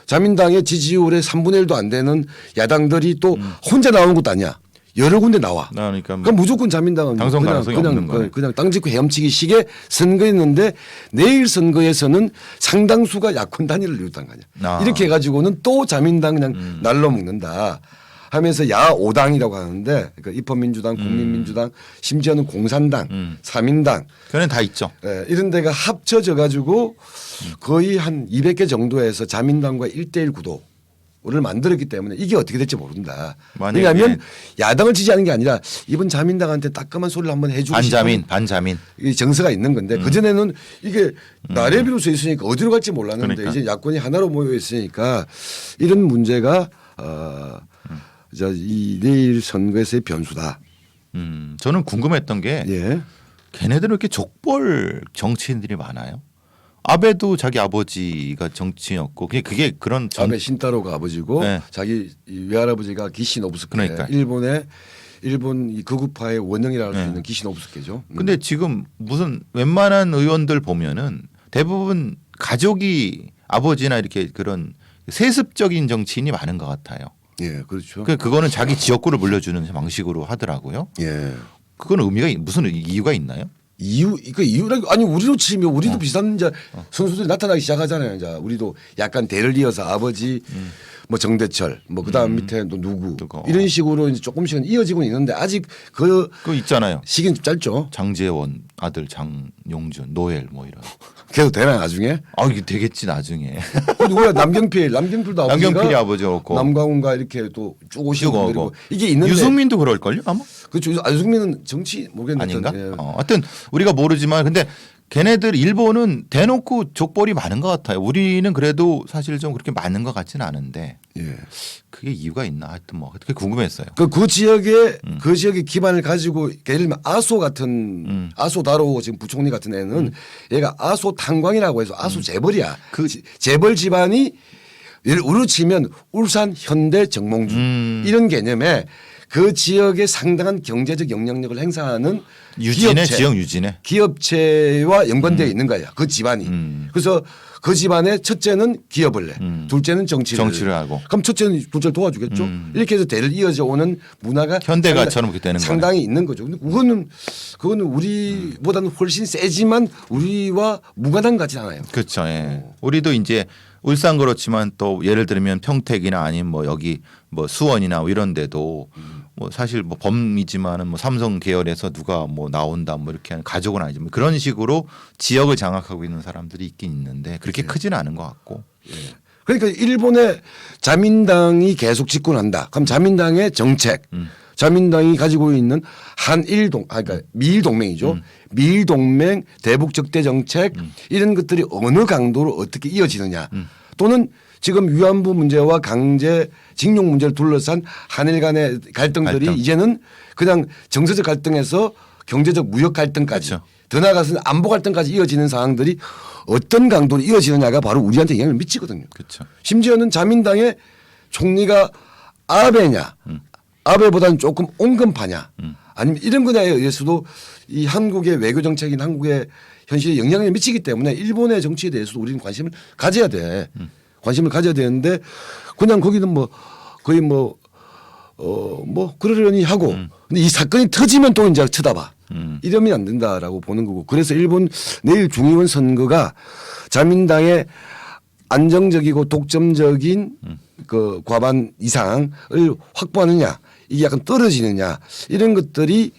자민당의 지지율의 3분의 1도 안 되는 야당들이 또 혼자 나오는 것도 아니야. 여러 군데 나와. 그러니까 그럼 무조건 자민당은 당선 가능성이 없는 거네. 그냥 땅 짓고 헤엄치기 식의 선거였는데 내일 선거에서는 상당수가 야권 단일을 이뤘다는 거 아니야. 이렇게 해가지고는 또 자민당 그냥 날로 먹는다 하면서 야5당이라고 하는데 그러니까 입헌민주당, 국민민주당, 심지어는 공산당, 사민당 그는 다 있죠. 예, 이런 데가 합쳐져 가지고 거의 한 200개 정도에서 자민당과 1대1 구도를 만들었기 때문에 이게 어떻게 될지 모른다. 왜냐하면 야당을 지지하는 게 아니라 이번 자민당한테 따끔한 소리를 한번 해주고 반자민 이 정서가 있는 건데 그전에는 이게 나래비로 서 있으니까 어디로 갈지 몰랐는데 그러니까. 이제 야권이 하나로 모여 있으니까 이런 문제가 이 내일 선거에서의 변수다. 저는 궁금했던 게 예. 걔네들은 이렇게 족벌 정치인들이 많아요. 아베도 자기 아버지가 정치인이었고 그게 그런 아베 신타로가 아버지고 네. 자기 외할아버지가 기시 노부스케 그러니까. 일본 이 극우파의 원형이라고 할 수 네. 있는 기시 노부스케죠. 근데 지금 무슨 웬만한 의원들 보면은 대부분 가족이 아버지나 이렇게 그런 세습적인 정치인이 많은 것 같아요. 예, 그렇죠. 그거는 자기 지역구를 물려주는 방식으로 하더라고요. 예. 그건 무슨 이유가 있나요? 이유라 아니 우리로 치면 우리도 비슷한 이제 선수들이 나타나기 시작하잖아요. 이제 우리도 약간 대를 이어서 아버지 뭐 정대철 뭐 그다음 밑에 또 누구 이런 식으로 이제 조금씩은 이어지고 있는데 아직 그 있잖아요. 시기는 좀 짧죠. 장재원 아들 장용준 노엘 뭐 이런. 계속 되나 나중에? 아 이게 되겠지 나중에. 누구야 남경필도 남경필이 아버지였고 남광훈과 이렇게 또 쭉 오시고 그리고 이게 있는데 유승민도 그럴걸요 아마? 그렇죠. 유승민은 정치 모르겠는데 아닌가? 예. 하여튼 우리가 모르지만 근데 걔네들 일본은 대놓고 족벌이 많은 것 같아요. 우리는 그래도 사실 좀 그렇게 많은 것 같지는 않은데 예. 그게 이유가 있나 하여튼 뭐 그게 궁금했어요. 그 지역에 그 지역의 기반을 가지고 예를 들면 아소 같은 아소 다로 지금 부총리 같은 애는 얘가 아소 탄광이라고 해서 아소 재벌이야. 그 재벌 집안이 우리로 치면 울산 현대 정몽주 이런 개념에 그 지역에 상당한 경제적 영향력을 행사하는 지역 유지네. 기업체와 연관되어 있는 거야. 그 집안이. 그래서 그 집안의 첫째는 기업을 내. 둘째는 정치를 하고. 그럼 첫째는 둘째를 도와주겠죠. 이렇게 해서 대를 이어져 오는 문화가 현대가처럼 그렇게 되는 상당히 있는 거죠. 근데 그거는 우리보다는 훨씬 세지만 우리와 무관한 것 같지 않아요. 그렇죠. 예. 우리도 이제 울산 그렇지만 또 예를 들면 평택이나 아니면 뭐 여기 뭐 수원이나 뭐 이런 데도 뭐 사실 뭐 범이지만은 뭐 삼성 계열에서 누가 뭐 나온다 뭐 이렇게 하는 가족은 아니지만 그런 식으로 지역을 장악하고 있는 사람들이 있긴 있는데 그렇게 크지는 않은 것 같고. 예. 그러니까 일본의 자민당이 계속 집권한다. 그럼 자민당의 정책, 자민당이 가지고 있는 그러니까 미일 동맹이죠. 미일 동맹, 대북 적대 정책 이런 것들이 어느 강도로 어떻게 이어지느냐. 또는 지금 위안부 문제와 강제 징용 문제를 둘러싼 한일 간의 갈등들이 이제는 그냥 정서적 갈등에서 경제적 무역 갈등까지 그렇죠. 더 나아가서는 안보 갈등까지 이어지는 상황들이 어떤 강도로 이어지느냐가 바로 우리한테 영향을 미치거든요. 그렇죠. 심지어는 자민당의 총리가 아베냐 아베보다는 조금 온건파냐 아니면 이런 분야에 의해서도 이 한국의 외교 정책인 한국의 현실에 영향을 미치기 때문에 일본의 정치에 대해서도 우리는 관심을 가져야 돼. 관심을 가져야 되는데 그냥 거기는 뭐 거의 뭐 그러려니 하고 근데 이 사건이 터지면 또 이제 쳐다봐. 이러면 안 된다라고 보는 거고 그래서 일본 내일 중의원 선거가 자민당의 안정적이고 독점적인 그 과반 이상을 확보하느냐 이게 약간 떨어지느냐 이런 것들이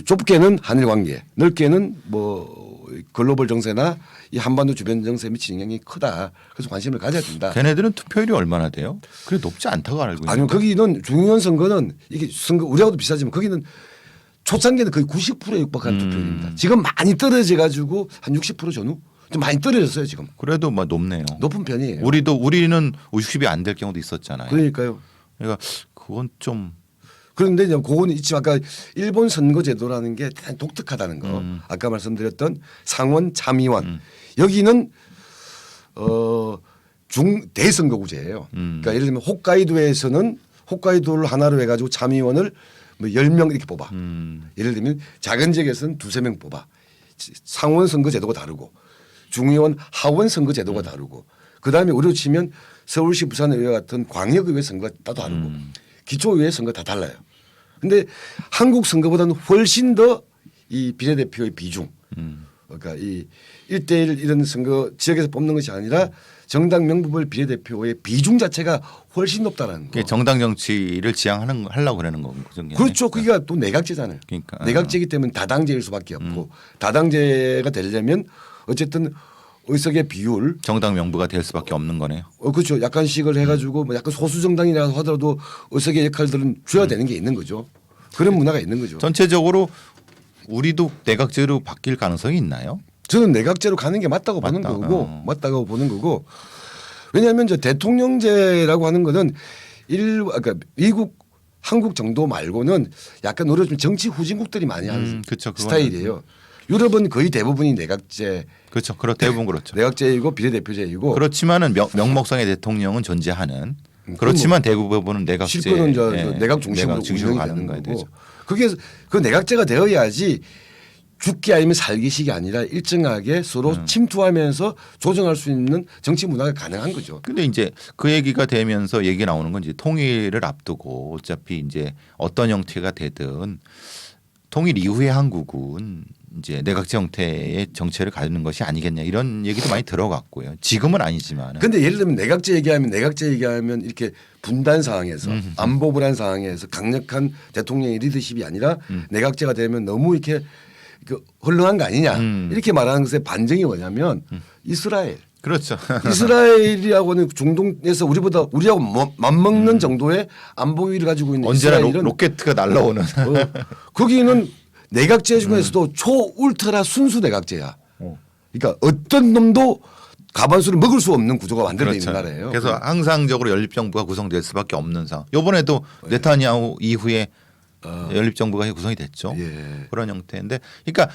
좁게는 한일 관계 넓게는 뭐 글로벌 정세나 이 한반도 주변 정세에 미치는 영향이 크다. 그래서 관심을 가져야 된다. 걔네들은 투표율이 얼마나 돼요? 그래 높지 않다고 알고 있는데. 아니요, 거기는 중의원 선거는 이게 선거 우리하고도 비슷하지만 거기는 초창기에는 거의 90%에 육박하는 투표율입니다. 지금 많이 떨어져 가지고 한 60% 전후 좀 많이 떨어졌어요 지금. 그래도 뭐 높네요. 높은 편이에요. 우리는 50이 안 될 경우도 있었잖아요. 그러니까요. 그러니까 그건 좀 그런데 이제 그거는 있지만 아까 일본 선거 제도라는 게 대단히 독특하다는 거. 아까 말씀드렸던 상원 참의원 여기는 중대선거구제예요. 그러니까 예를 들면 홋카이도에서는 홋카이도를 하나로 해가지고 참의원을 뭐 10명 이렇게 뽑아. 예를 들면 작은 지역에서는 2~3명 뽑아. 상원 선거 제도가 다르고 중의원 하원 선거 제도가 다르고 그다음에 우리로 치면 서울시 부산의회 같은 광역의회 선거가 다 다르고 기초의회 선거 다 달라요. 근데 한국 선거보다는 훨씬 더 이 비례대표의 비중 그러니까 이 1대1 이런 선거 지역에서 뽑는 것이 아니라 정당 명부별 비례대표의 비중 자체가 훨씬 높다라는 거. 그게 정당 정치를 하려고 그러는 거죠. 그렇죠. 그게 또 내각제잖아요. 그러니까. 내각제이기 때문에 다당제일 수밖에 없고 다당제가 되려면 어쨌든 의석의 비율 정당 명부가 될 수밖에 없는 거네요. 그렇죠. 약간씩을 해가지고 뭐 약간 소수 정당이라 하더라도 의석의 역할들은 줘야 되는 게 있는 거죠. 그런 문화가 있는 거죠. 전체적으로 우리도 내각제로 바뀔 가능성이 있나요? 저는 내각제로 가는 게 맞다고 보는 맞다. 거고 맞다고 보는 거고 왜냐하면 저 대통령제라고 하는 거는 그러니까 미국 한국 정도 말고는 약간 오히려 좀 정치 후진국들이 많이 하는 그쵸, 스타일이에요. 유럽은 거의 대부분이 내각제 그렇죠. 대부분 그렇죠. 내각제이고 비례대표제이고 그렇지만은 명목상의 대통령은 존재하는 그렇지만 대부분은 내각제 실권은 내각 중심으로 운영이 되는 거고 되죠. 그게 그 내각제가 되어야지 죽기 아니면 살기식이 아니라 일정하게 서로 침투하면서 조정할 수 있는 정치 문화가 가능한 거죠. 근데 이제 그 얘기가 되면서 얘기 나오는 건 이제 통일을 앞두고 어차피 이제 어떤 형태가 되든 통일 이후의 한국은 이제 내각제 형태의 정체를 가지는 것이 아니겠냐 이런 얘기도 많이 들어갔고요. 지금은 아니지만. 근데 예를 들면 내각제 얘기하면 이렇게 분단 상황에서 안보 불안 상황에서 강력한 대통령의 리더십이 아니라 내각제가 되면 너무 이렇게 그 헐렁한 거 아니냐 이렇게 말하는 것의 반증이 뭐냐면 이스라엘. 그렇죠. 이스라엘이라고는 중동에서 우리하고 맞먹는 정도의 안보위를 가지고 있는 언제나 이스라엘은 로켓가 날라오는. 거기는 내각제 중에서도 초울트라 순수 내각제야. 그러니까 어떤 놈도 가반수를 먹을 수 없는 구조가 만들어져 있는 나라예요. 그래서 항상적으로 연립정부가 구성될 수밖에 없는 상황. 이번에도 네타냐후 이후에 연립정부가 구성이 됐죠. 예. 그런 형태인데, 그러니까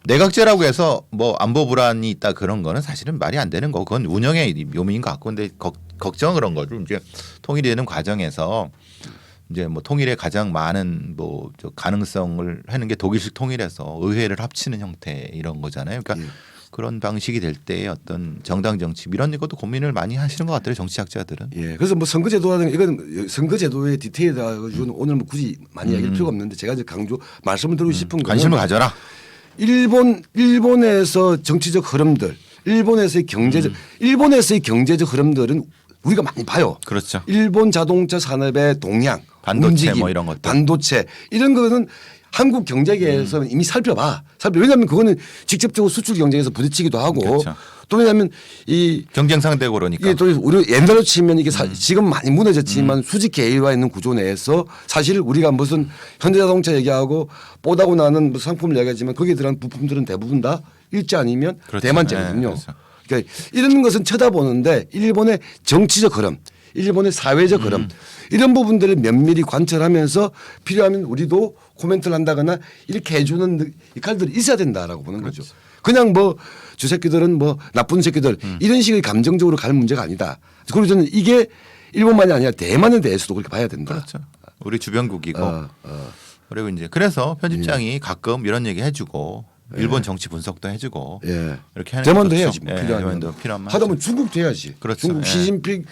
내각제라고 해서 뭐 안보 불안이 있다 그런 거는 사실은 말이 안 되는 거고 그건 운영의 묘미인 것 같고, 근데 걱정은 그런 거죠. 이제 통일이 되는 과정에서 이제 뭐 통일에 가장 많은 뭐 저 가능성을 하는 게 독일식 통일에서 의회를 합치는 형태 이런 거잖아요. 그러니까 그런 방식이 될 때의 어떤 정당 정치 이런 것도 고민을 많이 하시는 것 같아요. 정치학자들은. 예. 그래서 뭐 선거제도라는 이건 선거제도의 디테일에 가지고는 오늘 뭐 굳이 많이 이야기할 필요가 없는데 제가 이제 말씀을 드리고 싶은 거는 관심을 가져라. 일본에서 정치적 흐름들, 일본에서의 경제적 흐름들은 우리가 많이 봐요. 그렇죠. 일본 자동차 산업의 동향, 반도체 움직임, 뭐 이런 것들. 반도체 이런 거는 한국 경제계에서는 이미 살펴봐. 왜냐하면 그거는 직접적으로 수출 경쟁에서 부딪히기도 하고 그렇죠. 또 왜냐하면 이 경쟁 상대고 그러니까. 이게 또 우리 옛날로 치면 이게 지금 많이 무너졌지만 수직 계열화 있는 구조 내에서 사실 우리가 무슨 현대자동차 얘기하고 뽀다고 나는 뭐 상품을 얘기하지만 거기에 들어간 부품들은 대부분 다 일제 아니면 그렇죠. 대만제거든요. 네, 그렇죠. 그러니까 이런 것은 쳐다보는데 일본의 정치적 흐름, 일본의 사회적 흐름 이런 부분들을 면밀히 관찰하면서 필요하면 우리도 코멘트를 한다거나 이렇게 해주는 역할들이 있어야 된다라고 보는 거죠. 그냥 뭐 저 새끼들은 뭐 나쁜 새끼들 이런 식의 감정적으로 갈 문제가 아니다. 그리고 저는 이게 일본만이 아니라 대만에 대해서도 그렇게 봐야 된다. 그렇죠. 우리 주변국이고. 그리고 이제 그래서 편집장이 가끔 이런 얘기 해주고 일본 정치 분석도 해주고 이렇게 하는 대만도 게 해야지. 좋죠. 뭐 필요하면. 대만도 필요하면 하다보면 중국도 해야지. 그렇죠. 중국 시진핑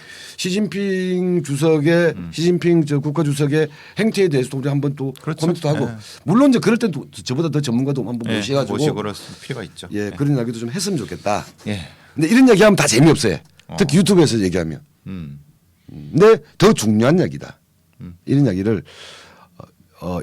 주석의 시진핑 저 국가 주석의 행태에 대해서도 우리 한번 또 그렇죠. 코멘트도 하고 물론 이제 그럴 때도 저보다 더 전문가도 한번 모셔가지고 모시고 그럴 필요가 있죠. 그런 이야기도 좀 했으면 좋겠다. 예. 근데 이런 얘기하면 다 재미없어요. 특히 유튜브에서 얘기하면. 근데 더 중요한 이야기다. 이런 이야기를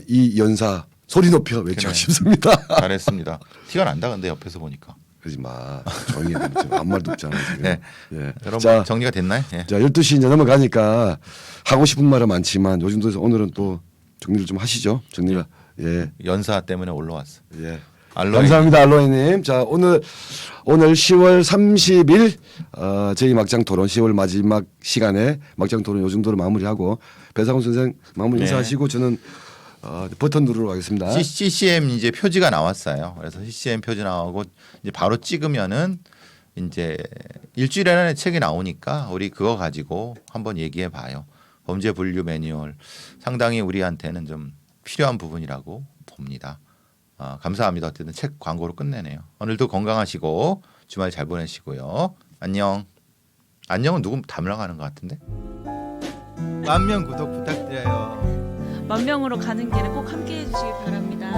이 연사 소리 높여 외치고 그래. 싶습니다. 잘했습니다. 티가 난다 근데 옆에서 보니까. 그러지 마. 조용히 해. 지금 아무 말도 없잖아 지금. 네. 예. 여러분 자, 정리가 됐나요? 예. 자 12시 이제 넘어가니까 하고 싶은 말은 많지만 요즘도 오늘은 또 정리를 좀 하시죠. 정리가. 예. 연사 때문에 올라왔어. 예. 알로에. 감사합니다, 알로에님. 자, 오늘 10월 30일 저희 막장 토론 10월 마지막 시간에 막장 토론 요 정도로 마무리하고 배상훈 선생 마무리 네. 인사하시고 저는 버튼 누르러 가겠습니다. CCM 이제 표지가 나왔어요. 그래서 CCM 표지 나오고 이제 바로 찍으면은 이제 일주일 안에 책이 나오니까 우리 그거 가지고 한번 얘기해 봐요. 범죄 분류 매뉴얼 상당히 우리한테는 좀 필요한 부분이라고 봅니다. 감사합니다. 어쨌든 책 광고로 끝내네요. 오늘도 건강하시고 주말 잘 보내시고요. 안녕. 안녕은 누구 담당하는 것 같은데? 10,000명 구독 부탁드려요. 10,000명으로 가는 길에 꼭 함께해 주시기 바랍니다.